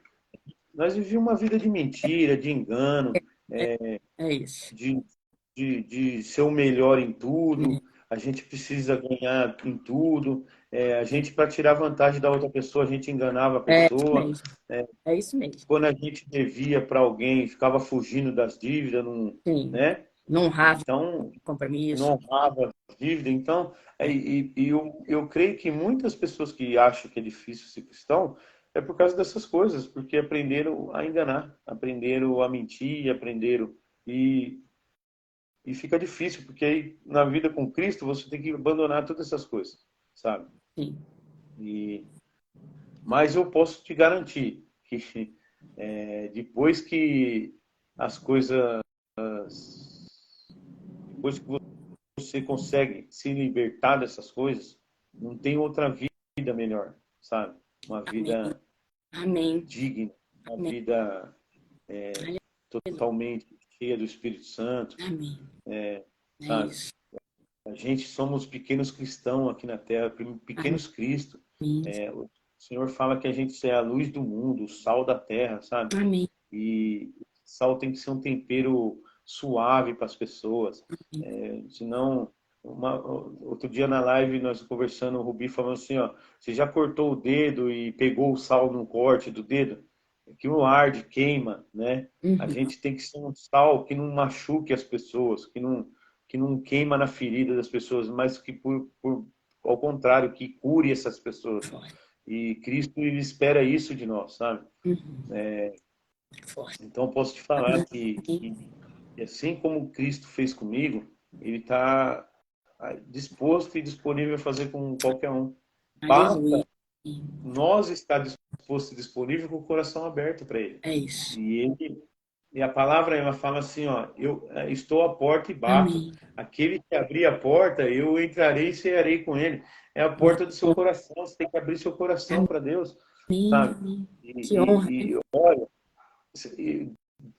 Nós vivíamos uma vida de mentira, de engano, É isso. de ser o melhor em tudo. A gente precisa ganhar em tudo. A gente, para tirar vantagem da outra pessoa, a gente enganava a pessoa. É isso mesmo. Quando a gente devia para alguém, ficava fugindo das dívidas, Sim. né? Não honrava Então, compromisso. não honrava a dívida. Então, eu creio que muitas pessoas que acham que é difícil ser cristão é por causa dessas coisas, porque aprenderam a enganar, aprenderam a mentir, aprenderam e fica difícil, porque aí na vida com Cristo você tem que abandonar todas essas coisas, sabe? Sim. Mas eu posso te garantir que depois que as coisas, depois que você consegue se libertar dessas coisas, não tem outra vida melhor, sabe? Uma vida Amém. digna, uma Amém. vida totalmente cheia do Espírito Santo. Amém. Sabe? Isso. A gente somos pequenos cristãos aqui na Terra, pequenos Cristo. O Senhor fala que a gente é a luz do mundo, o sal da terra, sabe? Amém. E sal tem que ser um tempero suave para as pessoas. Senão, outro dia na live nós conversando, o Rubi falando assim, ó, você já cortou o dedo e pegou o sal no corte do dedo? Aquilo arde, queima, né? A gente tem que ser um sal que não machuque as pessoas, que não queima na ferida das pessoas, mas que ao contrário, que cure essas pessoas. E Cristo ele espera isso de nós, sabe? Então eu posso te falar que assim como Cristo fez comigo, ele está disposto e disponível a fazer com qualquer um. Basta nós estar disposto e disponível com o coração aberto para ele. É isso. E a palavra ela fala assim, ó, eu estou à porta e bato. Amém. Aquele que abrir a porta, eu entrarei e cearei com ele. É a porta do seu coração. Você tem que abrir seu coração para Deus, sabe? Que honra. Olha,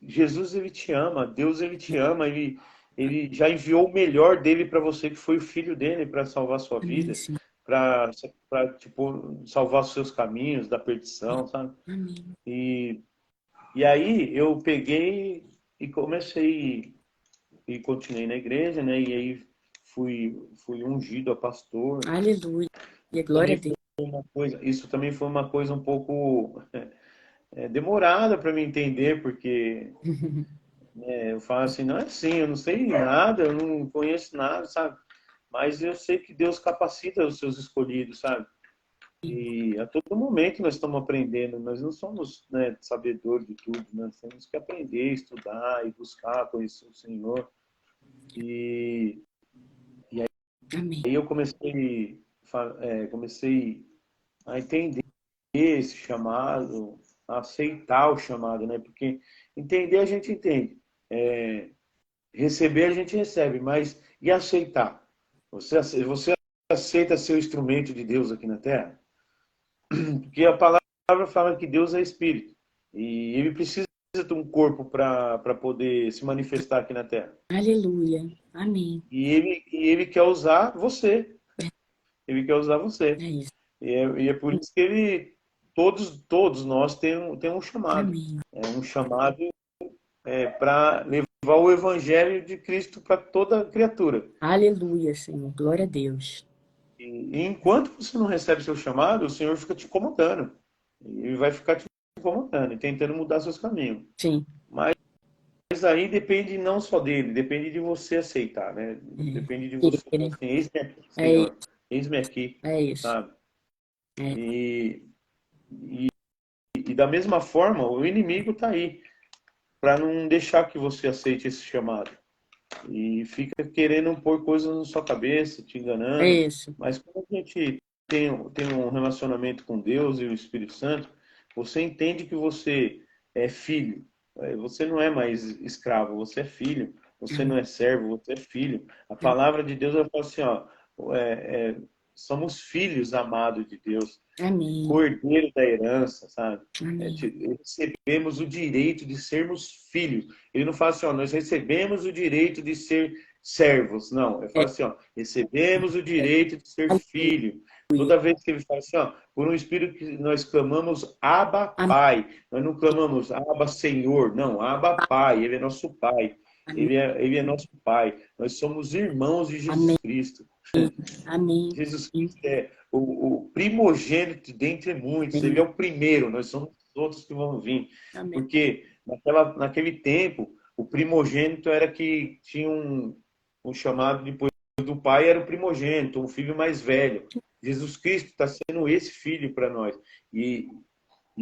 Jesus ele te ama, Deus ele te ama, ele já enviou o melhor dele para você, que foi o filho dele, para salvar a sua vida, para tipo, salvar os seus caminhos da perdição, sabe? Amém. E aí eu peguei e comecei e continuei na igreja, né? E aí fui ungido a pastor. Aleluia. E glória a Deus. Isso também foi uma coisa um pouco demorada para me entender, porque eu falo assim, não é assim, eu não sei nada, eu não conheço nada, sabe? Mas eu sei que Deus capacita os seus escolhidos, sabe? E a todo momento nós estamos aprendendo, nós não somos sabedores de tudo, nós temos que aprender, estudar e buscar conhecer o Senhor. E aí eu comecei a entender esse chamado, a aceitar o chamado, né? Porque entender a gente entende. Receber a gente recebe, mas e aceitar? Você aceita ser o instrumento de Deus aqui na Terra? Porque a palavra fala que Deus é espírito. E ele precisa de um corpo para poder se manifestar aqui na Terra. Aleluia. Amém. E ele quer usar você. Ele quer usar você. É isso. E é por isso que todos nós temos um chamado. Amém. É um chamado para levar o evangelho de Cristo para toda criatura. Aleluia, Senhor. Glória a Deus. E enquanto você não recebe seu chamado, o Senhor fica te incomodando. Ele vai ficar te incomodando e tentando mudar seus caminhos. Sim. Mas aí depende não só dele, depende de você aceitar, né? Depende de você. Assim, eis-me aqui, Senhor. Eis-me aqui. É isso. Sabe? É. E da mesma forma, o inimigo está aí para não deixar que você aceite esse chamado. E fica querendo pôr coisas na sua cabeça, te enganando. É isso. Mas quando a gente tem um relacionamento com Deus e o Espírito Santo, você entende que você é filho. Você não é mais escravo, você é filho. Você não é servo, você é filho. A palavra de Deus vai falar assim, ó, somos filhos amados de Deus. Amém. Cordeiro da herança, sabe? Amém. Recebemos o direito de sermos filhos. Ele não fala assim, ó, nós recebemos o direito de ser servos. Não, ele fala assim, ó, recebemos o direito de ser filho. Toda vez que ele fala assim, ó, por um Espírito que nós clamamos Abba Pai. Nós não clamamos Abba Senhor, não, Abba Pai. Ele é nosso Pai. Ele é nosso Pai. Nós somos irmãos de Jesus Cristo. Amém. Jesus Cristo é o primogênito dentre muitos. Ele é o primeiro. Nós somos os outros que vão vir. Amém. Porque naquele tempo, o primogênito era que tinha um chamado depois do pai, era o primogênito, o filho mais velho. Jesus Cristo está sendo esse filho para nós. E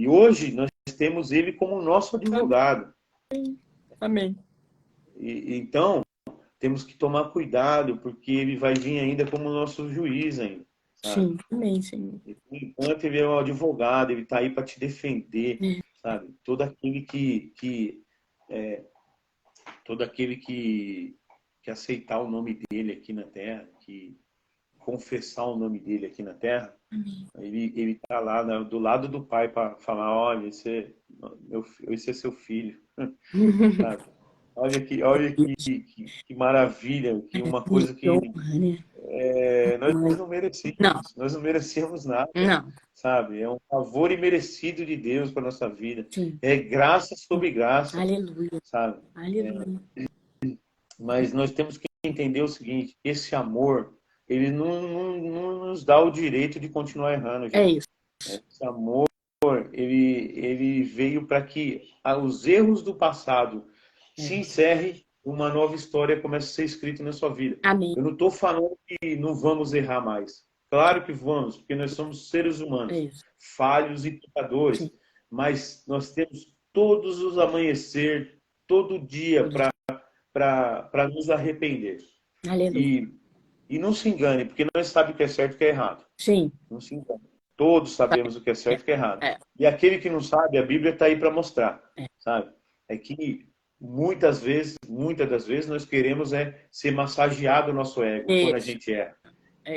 hoje nós temos ele como nosso advogado. Amém. Então, temos que tomar cuidado, porque ele vai vir ainda como nosso juiz ainda. Sabe? Sim, amém, Senhor. Enquanto ele é um advogado, ele está aí para te defender, sabe? Todo aquele que aceitar o nome dele aqui na Terra, que confessar o nome dele aqui na Terra, ele está lá do lado do Pai para falar, olha, esse é seu filho. Sabe? Olha que maravilha, que uma coisa que nós não merecíamos. Não. Nós não merecíamos nada. Não. Sabe? É um favor imerecido de Deus para nossa vida. Sim. É graça sobre graça. Aleluia. Sabe? Aleluia. Mas nós temos que entender o seguinte, esse amor, ele não nos dá o direito de continuar errando. Gente. É isso. Esse amor, ele veio para que os erros do passado se encerrem, uma nova história comece a ser escrita na sua vida. Amém. Eu não estou falando que não vamos errar mais. Claro que vamos, porque nós somos seres humanos, falhos e pecadores. Sim. Mas nós temos todos os amanhecer, todo dia para nos arrepender. Aleluia. E não se engane, porque nós sabemos o que é certo e o que é errado. Sim. Não se engane. Todos sabemos o que é certo e o que é errado. E aquele que não sabe, a Bíblia está aí para mostrar. Sabe? É que muitas das vezes, nós queremos ser massageado o nosso ego quando a gente erra.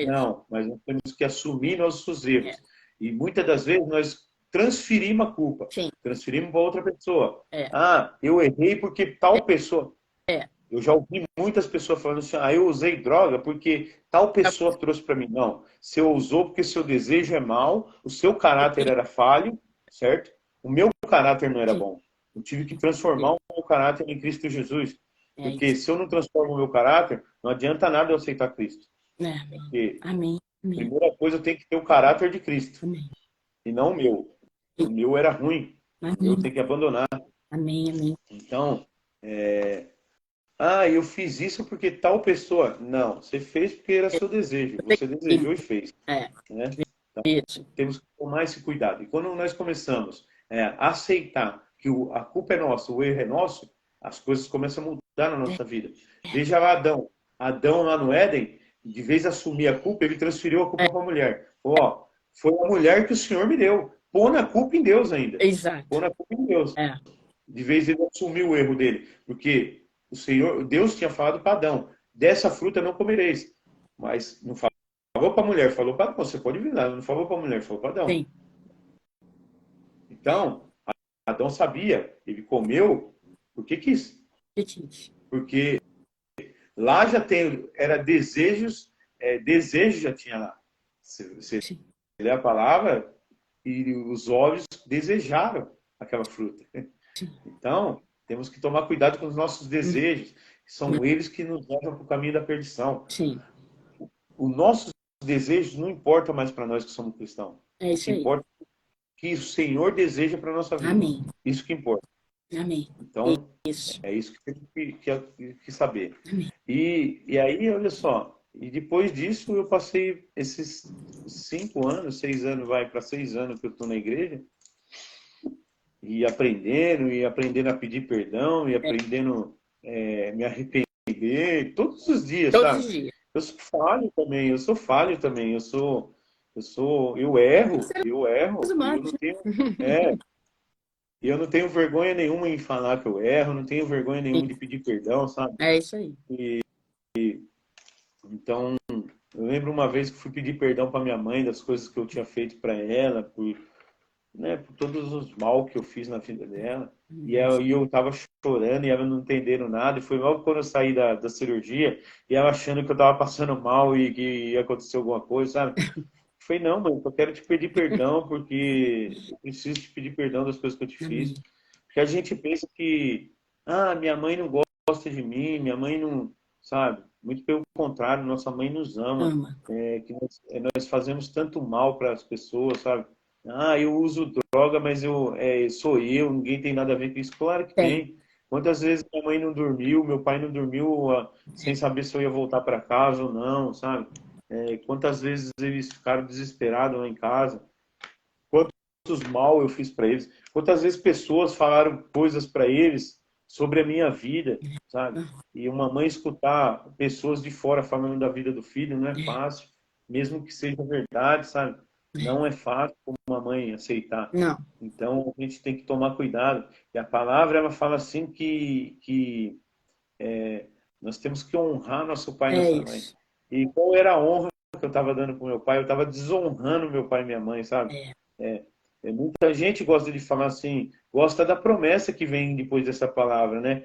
Não, mas nós temos que assumir nossos erros. E muitas das vezes nós transferimos a culpa. Sim. Transferimos para outra pessoa. Eu errei porque tal pessoa... Eu já ouvi muitas pessoas falando assim, eu usei droga porque tal pessoa trouxe para mim. Não, você usou porque seu desejo é mau, o seu caráter era falho, certo? O meu caráter não era bom. Eu tive que transformar o meu caráter em Cristo Jesus. Porque se eu não transformo o meu caráter, não adianta nada eu aceitar Cristo. Porque Amém. a primeira coisa, eu tenho que ter o caráter de Cristo. Amém. E não o meu. O meu era ruim. Eu tenho que abandonar. Amém. Então, eu fiz isso porque tal pessoa... Não, você fez porque era seu desejo. Você desejou e fez. Né? Então, temos que tomar esse cuidado. E quando nós começamos a aceitar que a culpa é nossa, o erro é nosso, as coisas começam a mudar na nossa vida. Veja lá Adão. Adão lá no Éden, de vez de assumir a culpa, ele transferiu a culpa para a mulher. Foi a mulher que o Senhor me deu. pôr a culpa em Deus ainda. Exato. Pôr a culpa em Deus. É. De vez ele assumir o erro dele. Porque o Senhor, Deus tinha falado para Adão, dessa fruta não comereis. Mas não falou para a mulher, falou para Adão, você pode vir lá. Não falou para a mulher, falou para Adão. Sim. Então, Adão sabia, ele comeu porque quis. Porque lá já tem, era desejos, desejo já tinha lá. Você lê a palavra e os olhos desejaram aquela fruta. Então, temos que tomar cuidado com os nossos desejos, que são eles que nos levam para o caminho da perdição. Sim. Os nossos desejos não importam mais para nós que somos cristãos. É isso aí. O que importa é o que o Senhor deseja para a nossa vida. Amém. Isso que importa. Amém. Então, isso. é isso que temos que saber. Amém. E aí, olha só, e depois disso eu passei esses 5 anos, 6 anos, vai para 6 anos que eu estou na igreja, e aprendendo a pedir perdão, e aprendendo me arrepender, todos os dias, Todos sabe? os dias. Eu sou falho também, eu erro, e eu não tenho vergonha nenhuma em falar que eu erro, não tenho vergonha nenhuma de pedir perdão, sabe? É isso aí. Então, eu lembro uma vez que fui pedir perdão para minha mãe das coisas que eu tinha feito para ela, por todos os mal que eu fiz na vida dela. E eu tava chorando e ela não entendendo nada. E foi logo quando eu saí da cirurgia e ela achando que eu tava passando mal e que ia acontecer alguma coisa, sabe? Falei, não, mãe, eu quero te pedir perdão porque eu preciso te pedir perdão das coisas que eu te fiz. Porque a gente pensa que, minha mãe não gosta de mim, minha mãe não, sabe? Muito pelo contrário, nossa mãe nos ama. Que nós fazemos tanto mal para as pessoas, sabe? Eu uso droga, mas sou eu, ninguém tem nada a ver com isso. Claro que tem. Quantas vezes minha mãe não dormiu, meu pai não dormiu sem saber se eu ia voltar para casa ou não, sabe? Quantas vezes eles ficaram desesperados lá em casa. Quantos mal eu fiz para eles. Quantas vezes pessoas falaram coisas para eles sobre a minha vida, sabe? E uma mãe escutar pessoas de fora falando da vida do filho não é fácil, mesmo que seja verdade, sabe? Não é fácil como uma mãe aceitar. Não. Então, a gente tem que tomar cuidado. E a palavra, ela fala assim que nós temos que honrar nosso pai e nossa mãe. E qual era a honra que eu estava dando para o meu pai? Eu estava desonrando meu pai e minha mãe, sabe? Muita gente gosta de falar assim, gosta da promessa que vem depois dessa palavra, né?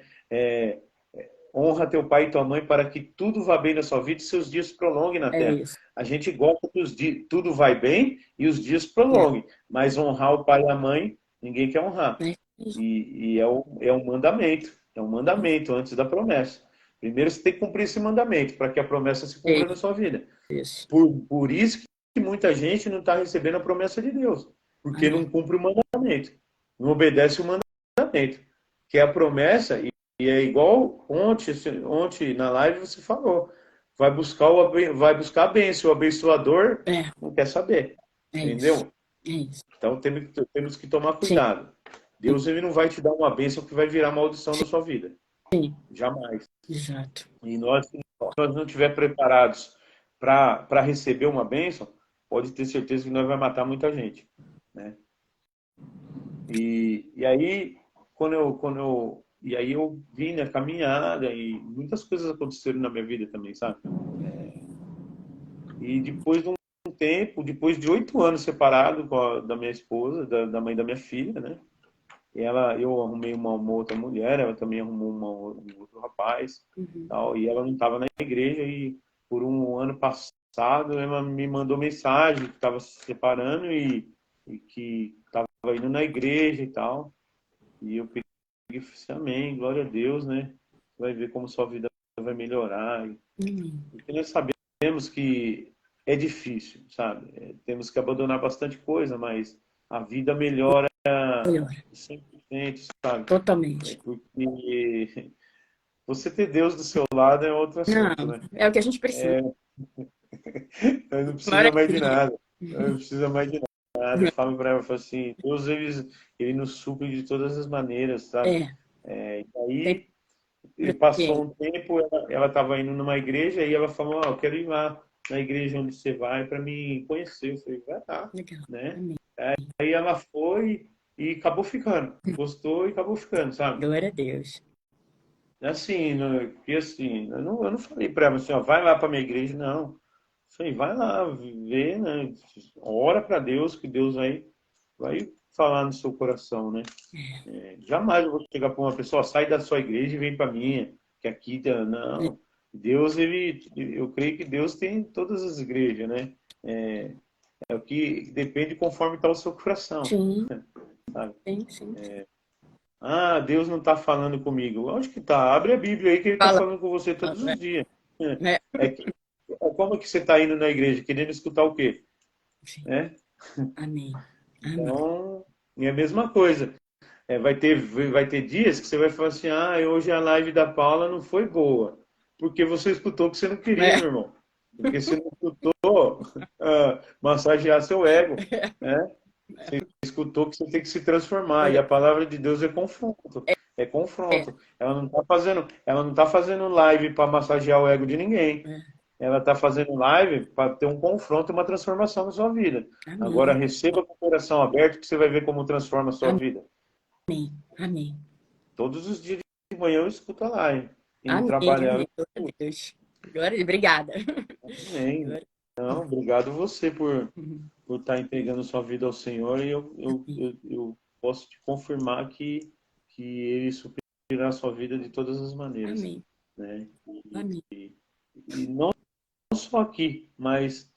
Honra teu pai e tua mãe para que tudo vá bem na sua vida e seus dias se prolonguem na terra. A gente gosta que tudo vai bem e os dias prolonguem, mas honrar o pai e a mãe, ninguém quer honrar. E é um mandamento, antes da promessa. Primeiro você tem que cumprir esse mandamento para que a promessa se cumpra na sua vida. Por isso que muita gente não está recebendo a promessa de Deus, porque não cumpre o mandamento, não obedece o mandamento, que é a promessa. E é igual ontem na live você falou, vai buscar a bênção, o abençoador não quer saber, entendeu? Então temos que tomar cuidado. Deus ele não vai te dar uma bênção que vai virar maldição na sua vida. Jamais. Exato. E se nós não estiver preparados para receber uma bênção, pode ter certeza que nós vai matar muita gente, né? E aí E aí eu vim na caminhada e muitas coisas aconteceram na minha vida também, sabe? E depois de um tempo, depois de 8 anos separado da minha esposa, da mãe da minha filha, né? Eu arrumei uma outra mulher, ela também arrumou um outro rapaz, tal, e ela não estava na igreja e por um ano passado ela me mandou mensagem que estava se separando e que estava indo na igreja e tal. E eu amém, glória a Deus, né? Você vai ver como sua vida vai melhorar. Porque nós sabemos que é difícil, sabe? Temos que abandonar bastante coisa, mas a vida melhora 100%, sabe? Totalmente. Porque você ter Deus do seu lado é outro assunto, né? É o que a gente precisa. Não precisa mais de nada. Não precisa mais de nada. Eu falo para ela, eu falo assim, Deus ele nos supre de todas as maneiras, sabe? E aí, passou um tempo, ela estava indo numa igreja e ela falou, eu quero ir lá na igreja onde você vai para me conhecer. Eu falei, vai lá, né? Aí ela foi e acabou ficando. Gostou e acabou ficando, sabe? Glória a Deus. Assim, porque assim, eu não falei para ela assim, ó, vai lá para minha igreja, não. Falei, vai lá, vê, né? Ora para Deus, que Deus vai falar no seu coração, né? Jamais eu vou chegar para uma pessoa, sai da sua igreja e vem para minha, que aqui, não. Deus, eu creio que Deus tem todas as igrejas, né? É o que depende conforme está o seu coração, Sim, sabe? sim, sim. Ah, Deus não está falando comigo. Lógico que está. Abre a Bíblia aí que Ele está Fala, falando com você todos né? os dias. Né? É que, como que você está indo na igreja? Querendo escutar o quê? Sim. Né? Amém. Amém. Então, é a mesma coisa. Vai ter dias que você vai falar assim, hoje a live da Paula não foi boa. Porque você escutou o que você não queria, Né? meu irmão. Porque você não escutou massagear seu ego, né? Escutou que você tem que se transformar. E a palavra de Deus é confronto. É É, confronto. Ela não tá fazendo live para massagear o ego de ninguém. é. Ela está fazendo live para ter um confronto e uma transformação na sua vida. Agora Amém. receba com o coração aberto que você vai ver como transforma a sua vida. Amém. Amém. Todos os dias de manhã eu escuto a live. Indo Amém. trabalhar, eu Amém. Glória a escuto. Deus. Glória a Deus. Obrigada. Amém. Glória Não, obrigado você por estar entregando sua vida ao Senhor e eu posso te confirmar que Ele suprirá a sua vida de todas as maneiras, Amém. né? Amém. E não só aqui, mas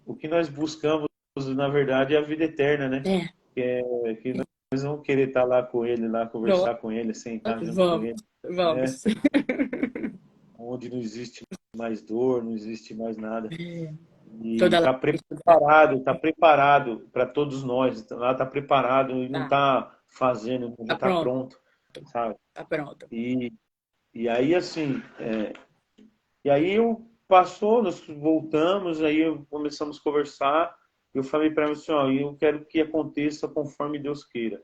o que nós buscamos, na verdade, é a vida eterna, né? É. Que nós vamos querer estar lá com Ele, lá Não, conversar com Ele, sentar junto com vamos. Ele, né? Vamos. Onde não existe mais dor, não existe mais nada. É. E Toda lá. está preparado para todos nós. Lá está preparado e não Tá. está fazendo, já Tá está pronto. pronto, sabe? Tá pronto. E aí assim, e aí eu passou, nós voltamos, aí começamos a conversar. Eu falei para ela assim, ó, eu quero que aconteça conforme Deus queira.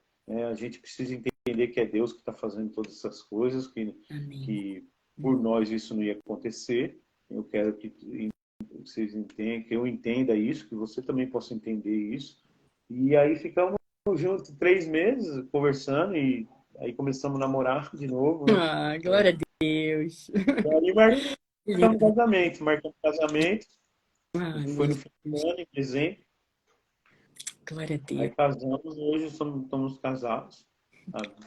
A gente precisa entender que é Deus que está fazendo todas essas coisas, Amém. que por nós isso não ia acontecer. Eu quero que vocês entendam, que eu entenda isso, que você também possa entender isso. E aí ficamos juntos 3 meses conversando e aí começamos a namorar de novo, né? Ah, glória a Deus. E aí Que marcamos lindo. casamento, Ai, foi meu no fim do Deus. ano, em dezembro. Glória a Aí Deus. casamos, hoje estamos casados.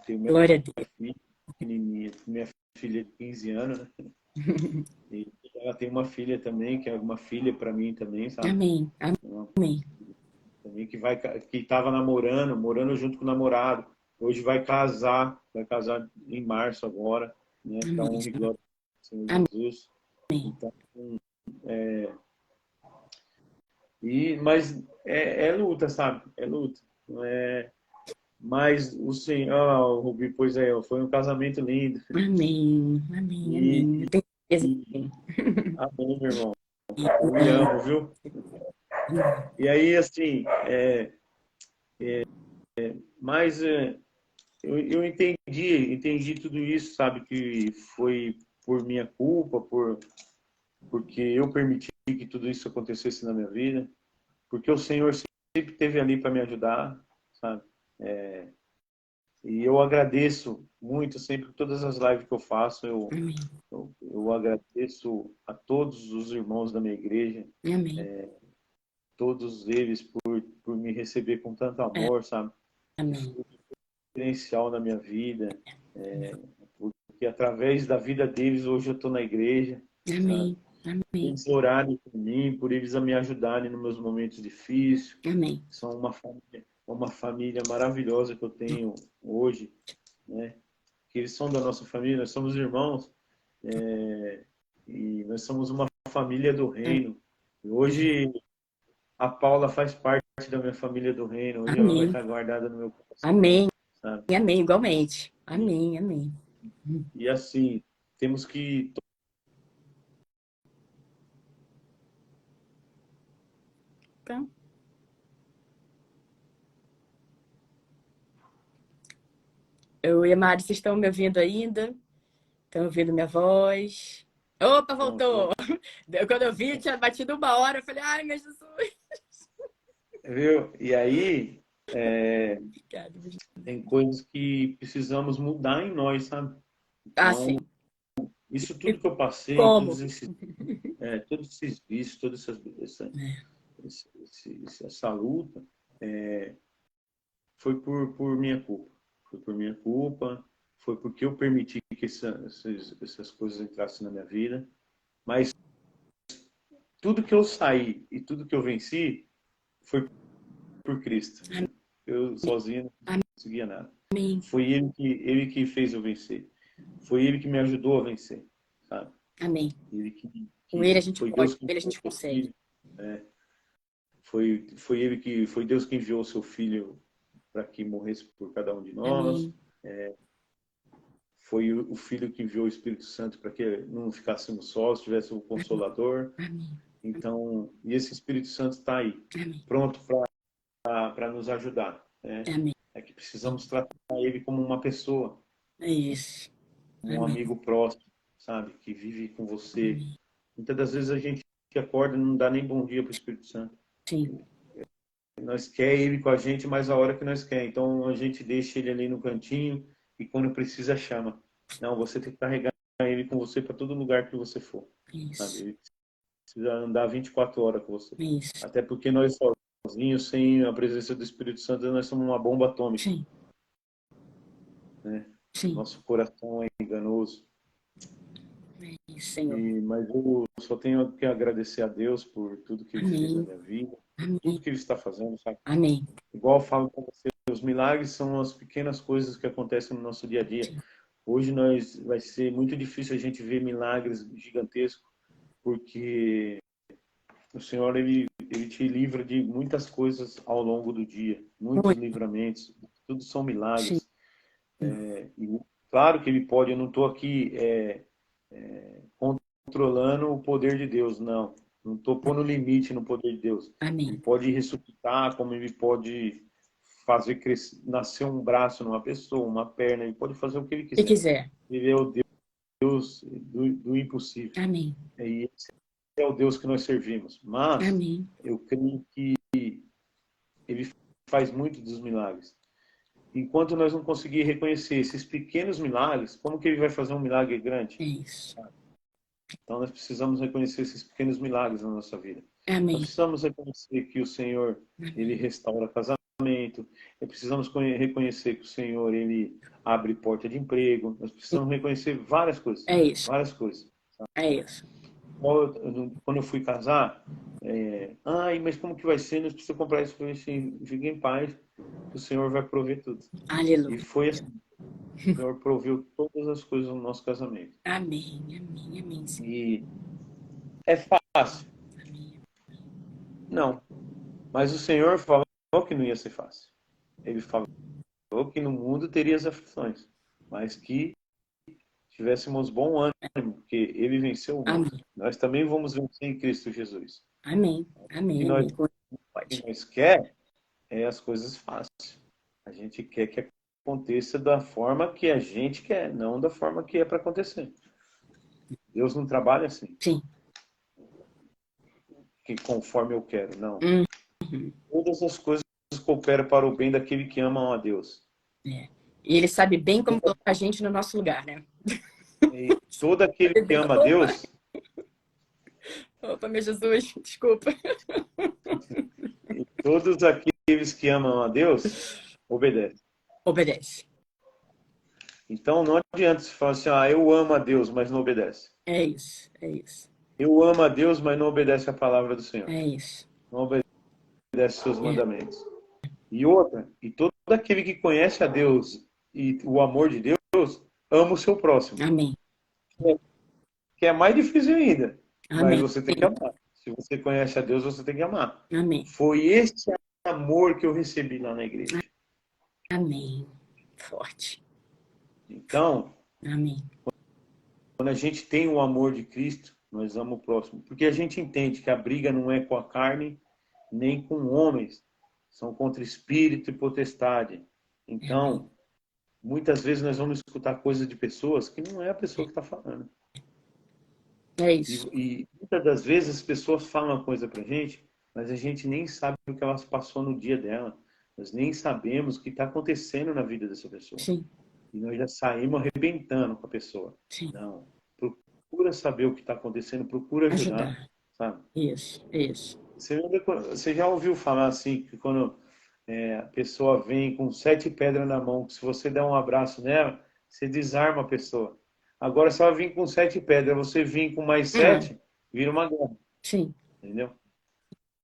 Tenho minha Glória a Deus. filha pequenininha, minha filha de 15 anos, né? E ela tem uma filha também, que é uma filha para mim também, sabe? Amém. Uma Amém. também que estava namorando, morando junto com o namorado. Hoje vai casar em março agora, né? Para Amém. honra e glória do Senhor Amém. Jesus. Então, mas é luta, sabe? É luta. Não é, mas o Senhor, o Rubi, pois foi um casamento lindo. Amém. Amém. E, Amém. Eu tenho certeza que e tem. amém, meu irmão. Eu lhe Amém. amo, viu? E aí, assim, mas eu entendi tudo isso, sabe? Que foi por minha culpa, porque eu permiti que tudo isso acontecesse na minha vida, porque o Senhor sempre esteve ali para me ajudar, sabe? E eu agradeço muito sempre todas as lives que eu faço, Amém. eu agradeço a todos os irmãos da minha igreja, Amém. todos eles por me receber com tanto amor, sabe? Amém. Diferencial na minha vida, porque através da vida deles hoje eu estou na igreja, sabe? Amém. Amém. Eles orarem por mim, por eles a me ajudarem nos meus momentos difíceis. Amém. São uma família maravilhosa que eu tenho hoje, né? Que eles são da nossa família, nós somos irmãos, e nós somos uma família do reino. E hoje a Paula faz parte da minha família do reino, hoje ela vai Amém. estar guardada no meu coração, Amém. sabe? Amém. Igualmente. E, Amém. Amém. e assim, temos que Então, eu e a Mari, vocês estão me ouvindo ainda? Estão ouvindo minha voz? Opa, voltou! Quando eu vi, tinha batido 1 hora. Eu falei, ai, meu Jesus! viu? E aí, Obrigada, Virgínia. Tem coisas que precisamos mudar em nós, sabe? Ah, Então, sim. isso E tudo que eu passei, como? todos esses vícios, toda É, essa luta, foi por minha culpa. Foi por minha culpa, foi porque eu permiti que essas coisas entrassem na minha vida. Mas tudo que eu saí e tudo que eu venci foi por Cristo. Eu sozinho não conseguia nada. amém. Foi ele que fez eu vencer. Foi ele que me ajudou a vencer, sabe? Amém. Ele Com ele a que gente foi pode, Deus que com ele a enviou gente seu consegue. filho. Foi Deus que enviou o seu filho para que morresse por cada um de nós. Amém. Foi o filho que enviou o Espírito Santo para que não ficássemos sós, tivesse o Consolador. Amém. Então, e esse Espírito Santo está aí, Amém. pronto para nos ajudar, né? Amém. É que precisamos tratar ele como uma pessoa, É isso. um Amém. amigo próximo, sabe? Que vive com você. Amém. Muitas das vezes a gente acorda e não dá nem bom dia para o Espírito Santo. Sim. Nós quer ele com a gente, mas a hora que nós quer. Então a gente deixa ele ali no cantinho e quando precisa chama. Não, você tem que carregar ele com você para todo lugar que você for, sabe? Isso. Ele precisa andar 24 horas com você. Isso. Até porque nós sozinhos, sem a presença do Espírito Santo, nós somos uma bomba atômica, Sim. né? Sim. Nosso coração é enganoso. É isso, Senhor. Mas eu só tenho que agradecer a Deus por tudo que Ele fez na Amém. minha vida, Amém. tudo que Ele está fazendo, sabe? Amém. Igual eu falo com você, os milagres são as pequenas coisas que acontecem no nosso dia a dia. Sim. Hoje vai ser muito difícil a gente ver milagres gigantescos, porque o Senhor ele te livra de muitas coisas ao longo do dia, muitos Muito. livramentos, tudo são Sim. milagres. E claro que Ele pode, eu não estou aqui controlando o poder de Deus, não. Não estou pondo limite no poder de Deus. Ele Amém. pode ressuscitar, como Ele pode fazer crescer, nascer um braço numa pessoa, uma perna, Ele pode fazer o que Ele Se quiser. quiser. Ele é o Deus do impossível. Amém. E esse é o Deus que nós servimos. Mas Amém. eu creio que Ele faz muito dos milagres. Enquanto nós não conseguir reconhecer esses pequenos milagres, como que Ele vai fazer um milagre grande? É isso. Então nós precisamos reconhecer esses pequenos milagres na nossa vida. Nós Amém. precisamos reconhecer que o Senhor, Ele restaura casamento. Nós precisamos reconhecer que o Senhor, Ele abre porta de emprego. Nós precisamos reconhecer várias coisas. É isso. Várias coisas. É isso. Quando eu fui casar, mas como que vai ser? Nós precisamos comprar isso. Eu falei assim, fique em paz, o Senhor vai prover tudo. E Aleluia. foi assim. O Senhor proveu todas as coisas no nosso casamento. Amém. Amém. Amém. Senhor. E é fácil? Amém. Não. Mas o Senhor falou que não ia ser fácil. Ele falou que no mundo teria as aflições, mas que tivéssemos bom ânimo, porque Ele venceu o mundo. Amém. Nós também vamos vencer em Cristo Jesus. Amém. O Amém. que nós, Amém. Pode. quer é as coisas fáceis. A gente quer que aconteça da forma que a gente quer, não da forma que é para acontecer. Deus não trabalha assim, Sim. que conforme eu quero, não. Uhum. Todas as coisas cooperam para o bem daquele que ama a Deus. É. E ele sabe bem como colocar a gente no nosso lugar, né? E todo aquele que ama a Deus, Opa, meu Jesus, desculpa. e todos aqueles que amam a Deus, obedecem. Obedece. Então não adianta se falar assim, eu amo a Deus, mas não obedece. É isso. É isso. Eu amo a Deus, mas não obedece a palavra do Senhor. É isso. Não obedece seus mandamentos. E outra, e todo aquele que conhece a Deus e o amor de Deus, ama o seu próximo. Amém. Que é mais difícil ainda. Mas Amém. você tem que amar. Se você conhece a Deus, você tem que amar. Amém. Foi esse amor que eu recebi lá na igreja. Amém. Forte. Então, Amém. quando a gente tem o amor de Cristo, nós amamos o próximo. Porque a gente entende que a briga não é com a carne, nem com homens. São contra espírito e potestade. Então, muitas vezes nós vamos escutar coisas de pessoas que não é a pessoa que está falando. É isso. E muitas das vezes as pessoas falam uma coisa pra gente, mas a gente nem sabe o que elas passou no dia dela. Nós nem sabemos o que está acontecendo na vida dessa pessoa. Sim, E nós já saímos arrebentando com a pessoa. sim. Não. Procura saber o que está acontecendo, procura ajudar, Ajudar. sabe? Isso, isso. Você já ouviu falar assim, que quando a pessoa vem com 7 pedras na mão, que se você der um abraço nela, você desarma a pessoa. Agora, se ela vir com 7 pedras, você vir com mais 7, vira uma guerra, Sim. entendeu?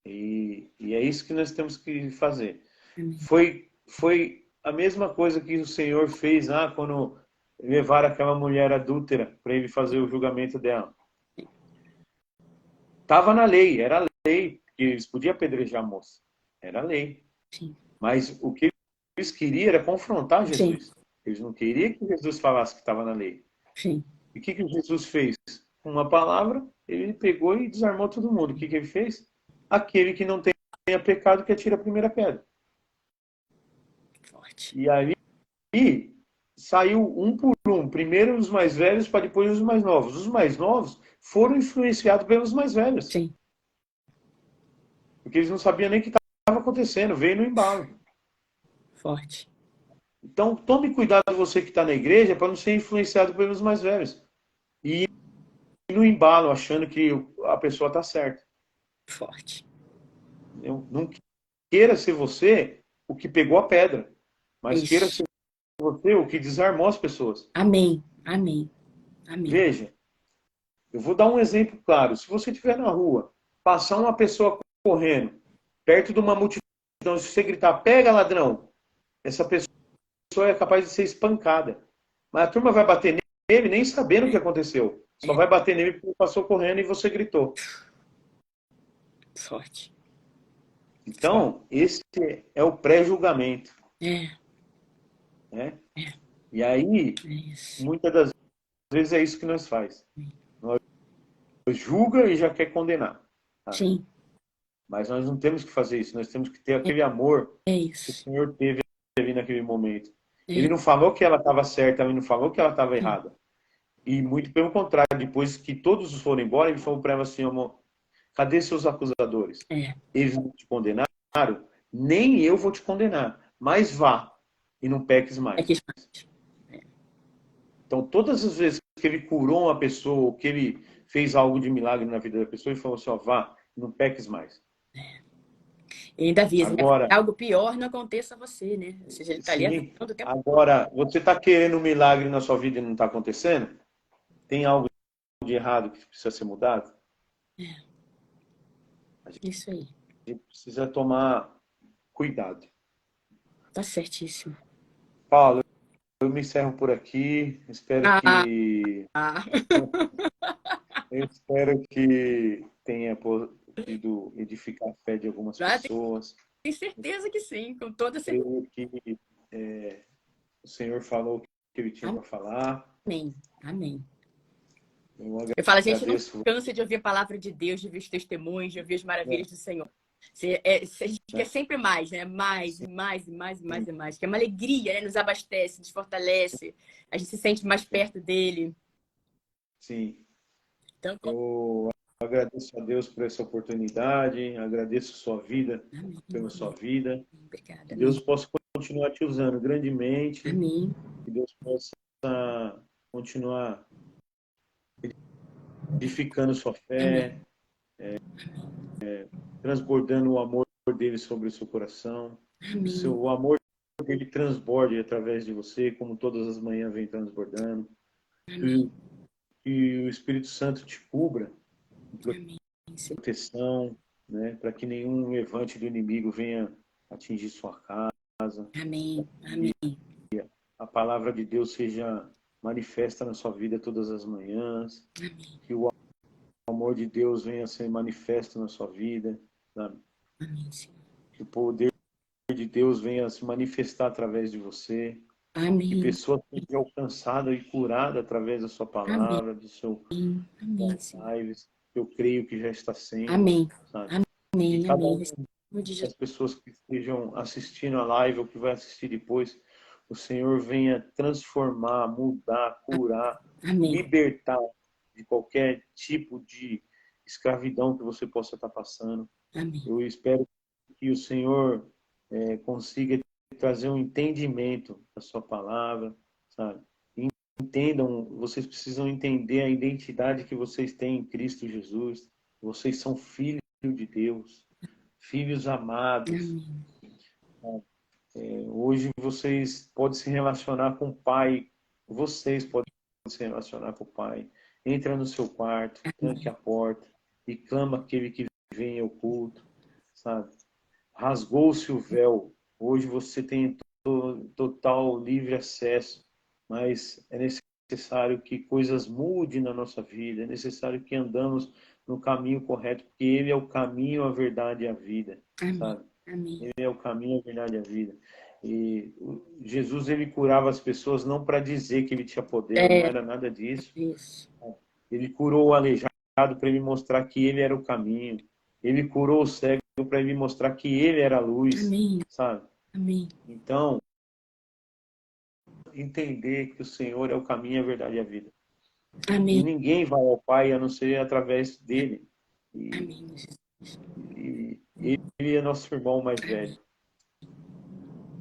E é isso que nós temos que fazer. Amém. Foi a mesma coisa que o Senhor fez lá quando levaram aquela mulher adúltera para ele fazer o julgamento dela. Estava na lei, era lei, que eles podiam apedrejar a moça. Era lei. Sim. Mas o que eles queriam era confrontar Sim. Jesus. Eles não queriam que Jesus falasse que estava na lei. Sim. E o que Jesus fez? Com uma palavra, ele pegou e desarmou todo mundo. O que ele fez? Aquele que não tenha pecado que atira a primeira pedra. Forte. E aí saiu um por um. Primeiro os mais velhos, para depois os mais novos. Os mais novos foram influenciados pelos mais velhos. Sim. Porque eles não sabiam nem o que estava acontecendo. Veio no embalo. Forte. Então, tome cuidado você que está na igreja para não ser influenciado pelos mais velhos. E ir no embalo, achando que a pessoa está certa. Forte. Não queira ser você o que pegou a pedra, mas Isso. queira ser você o que desarmou as pessoas. Amém. Amém. Amém. Veja, eu vou dar um exemplo claro. Se você estiver na rua, passar uma pessoa correndo, perto de uma multidão, se você gritar, pega ladrão, essa pessoa é capaz de ser espancada. Mas a turma vai bater nele nem sabendo o que aconteceu. Só vai bater nele porque passou correndo e você gritou. Forte. Então, esse é o pré-julgamento. É. Né? E aí, É isso. muitas das vezes é isso que nós faz. Nós julga e já quer condenar. Tá? Sim. Mas nós não temos que fazer isso. Nós temos que ter aquele amor É que o isso. Senhor teve ali naquele momento. É. Ele não falou que ela estava certa, ele não falou que ela estava errada. E muito pelo contrário, depois que todos foram embora, ele falou para ela assim, amor, cadê seus acusadores? É. Eles não te condenaram, nem eu vou te condenar. Mas vá e não peques mais. É que... Então, todas as vezes que ele curou uma pessoa, ou que ele fez algo de milagre na vida da pessoa, ele falou assim, ó, vá, não peques mais. E ainda avisa, Agora, algo pior não aconteça a você, né? Ou seja, ele está ali sim, avisando o tempo todo. agora, você está querendo um milagre na sua vida e não está acontecendo? Tem algo de errado que precisa ser mudado? Isso aí. A gente precisa tomar cuidado. Tá certíssimo. Paulo, eu me encerro por aqui. Ah. Eu espero que tenha podido edificar a fé de algumas pessoas. Tenho certeza que sim, com toda certeza. Creio que o Senhor falou o que ele tinha para falar. Amém. Amém. Eu falo, a gente não cansa de ouvir a palavra de Deus, de ver os testemunhos, de ouvir as maravilhas do Senhor. A gente quer sempre mais, né? Mais, e mais, e mais, e mais, e mais. Que é uma alegria, né? Nos abastece, nos fortalece. A gente se sente mais perto dele. Sim. Então, eu agradeço a Deus por essa oportunidade, agradeço sua vida, amém. pela sua vida. Obrigada. Que Deus possa continuar te usando grandemente. Amém. Que Deus possa continuar edificando sua fé, transbordando o amor dele sobre o seu coração. Amém. O amor dele transborde através de você, como todas as manhãs vem transbordando. Que o Espírito Santo te cubra Amém. proteção, né, para que nenhum levante do inimigo venha atingir sua casa. Amém. Amém. A palavra de Deus seja manifesta na sua vida todas as manhãs. Amém. Que o amor de Deus venha ser manifesto na sua vida. Sabe? Amém, Senhor. Que o poder de Deus venha se manifestar através de você. Amém. Que pessoas sejam alcançadas e curadas através da sua palavra, do seu lives. Eu creio que já está sendo. Amém. Sabe? Amém. E cada Amém. das pessoas que estejam assistindo a live ou que vai assistir depois, o Senhor venha transformar, mudar, curar, Amém. libertar de qualquer tipo de escravidão que você possa estar passando. Amém. Eu espero que o Senhor consiga trazer um entendimento da sua palavra, sabe? Entendam, vocês precisam entender a identidade que vocês têm em Cristo Jesus. Vocês são filhos de Deus, filhos amados. Amém. Hoje vocês podem se relacionar com o Pai, vocês podem se relacionar com o Pai. Entra no seu quarto, tranque a porta e clama aquele que vem ao culto, sabe? Rasgou-se o véu. Hoje você tem total livre acesso, mas é necessário que coisas mudem na nossa vida, é necessário que andamos no caminho correto, porque Ele é o caminho, a verdade e a vida, Amém. sabe? Amém. Ele é o caminho, a verdade e a vida. E Jesus, ele curava as pessoas não para dizer que ele tinha poder, não era nada disso. Isso. Ele curou o aleijado para ele mostrar que ele era o caminho. Ele curou o cego para ele mostrar que ele era a luz, Amém. sabe? Amém. Então, entender que o Senhor é o caminho, a verdade e a vida. Amém. E ninguém vai ao Pai a não ser através dele. Amém. E ele é nosso irmão mais velho.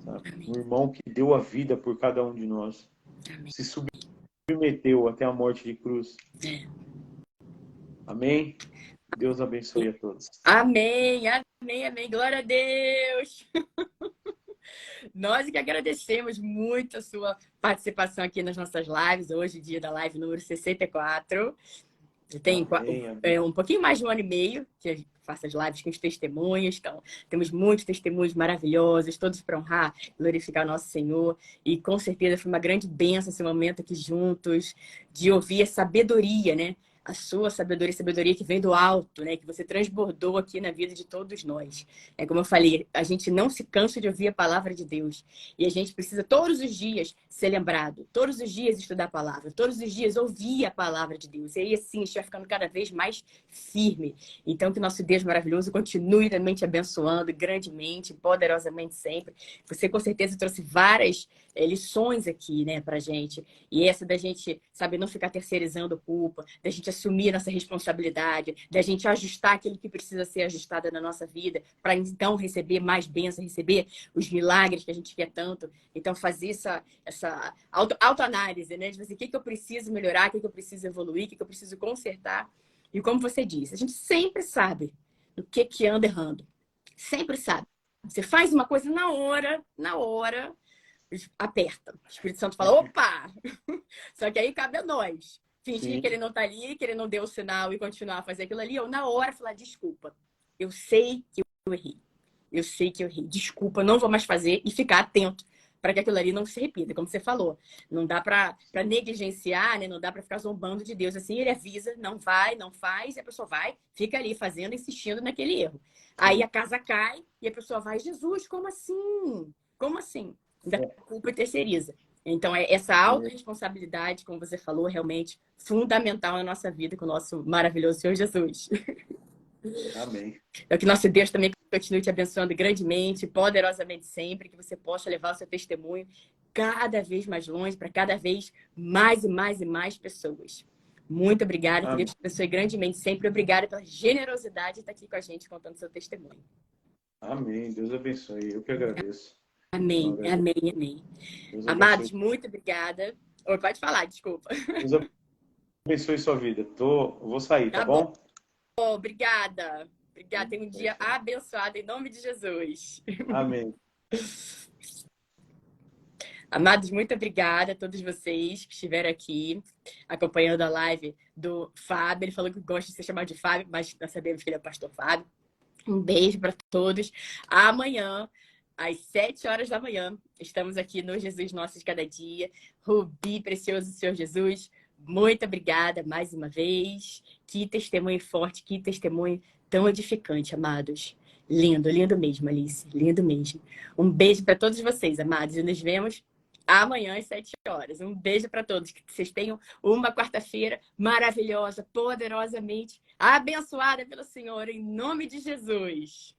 Sabe? Um irmão que deu a vida por cada um de nós. Amém. Se submeteu até a morte de cruz. Amém? Deus abençoe a todos. Amém, amém, amém. Glória a Deus. Nós que agradecemos muito a sua participação aqui nas nossas lives. Hoje, dia da live número 64. Tem um pouquinho mais de 1 ano e meio que eu faço as lives com os testemunhos. Então, temos muitos testemunhos maravilhosos, todos para honrar, glorificar o nosso Senhor. E com certeza foi uma grande bênção esse momento aqui juntos, de ouvir a sabedoria, né? A sua sabedoria que vem do alto, né? Que você transbordou aqui na vida de todos nós. É como eu falei, a gente não se cansa de ouvir a palavra de Deus. E a gente precisa todos os dias ser lembrado, todos os dias estudar a palavra, todos os dias ouvir a palavra de Deus. E aí, assim, a gente vai ficando cada vez mais firme. Então, que nosso Deus maravilhoso continue também te abençoando grandemente, poderosamente sempre. Você, com certeza, trouxe várias lições aqui, né, pra gente. E essa da gente, sabe, não ficar terceirizando culpa, da gente assumir nossa responsabilidade, da gente ajustar aquilo que precisa ser ajustado na nossa vida, para então receber mais bênçãos, receber os milagres que a gente quer tanto. Então, fazer essa autoanálise, né? De assim, o que eu preciso melhorar, o que eu preciso evoluir, o que eu preciso consertar. E como você disse, a gente sempre sabe o que anda errando. Sempre sabe. Você faz uma coisa na hora, aperta. O Espírito Santo fala, opa! Só que aí cabe a nós. Fingir que ele não tá ali, que ele não deu o sinal e continuar a fazer aquilo ali, ou na hora falar, desculpa, eu sei que eu errei. Eu sei que eu errei. Desculpa, não vou mais fazer e ficar atento para que aquilo ali não se repita, como você falou. Não dá para negligenciar, né? Não dá para ficar zombando de Deus assim. Ele avisa, não vai, não faz, e a pessoa vai, fica ali fazendo, insistindo naquele erro. Aí a casa cai e a pessoa vai, Jesus, como assim? Como assim? Da culpa e terceiriza. Então, essa autorresponsabilidade, como você falou, realmente fundamental na nossa vida com o nosso maravilhoso Senhor Jesus. Amém. É que nosso Deus também continue te abençoando grandemente, poderosamente sempre, que você possa levar o seu testemunho cada vez mais longe, para cada vez mais e mais e mais pessoas. Muito obrigada, que Deus te abençoe grandemente sempre. Obrigada pela generosidade de estar aqui com a gente, contando seu testemunho. Amém. Deus abençoe. Eu que agradeço. Amém, amém, amém. Amados, muito obrigada. Ou pode falar, desculpa. Deus abençoe sua vida. Vou sair, tá bom? Obrigada. Obrigada. Tenha um dia abençoado em nome de Jesus. Amém. Amados, muito obrigada a todos vocês que estiveram aqui acompanhando a live do Fábio. Ele falou que gosta de ser chamado de Fábio, mas nós sabemos que ele é o pastor Fábio. Um beijo para todos. Amanhã, às 7 horas da manhã, estamos aqui no Jesus Nosso de Cada Dia. Rubi, precioso Senhor Jesus, muito obrigada mais uma vez. Que testemunho forte, que testemunho tão edificante, amados. Lindo, lindo mesmo, Alice. Lindo mesmo. Um beijo para todos vocês, amados. E nos vemos amanhã às 7 horas. Um beijo para todos. Que vocês tenham uma quarta-feira maravilhosa, poderosamente abençoada pelo Senhor, em nome de Jesus.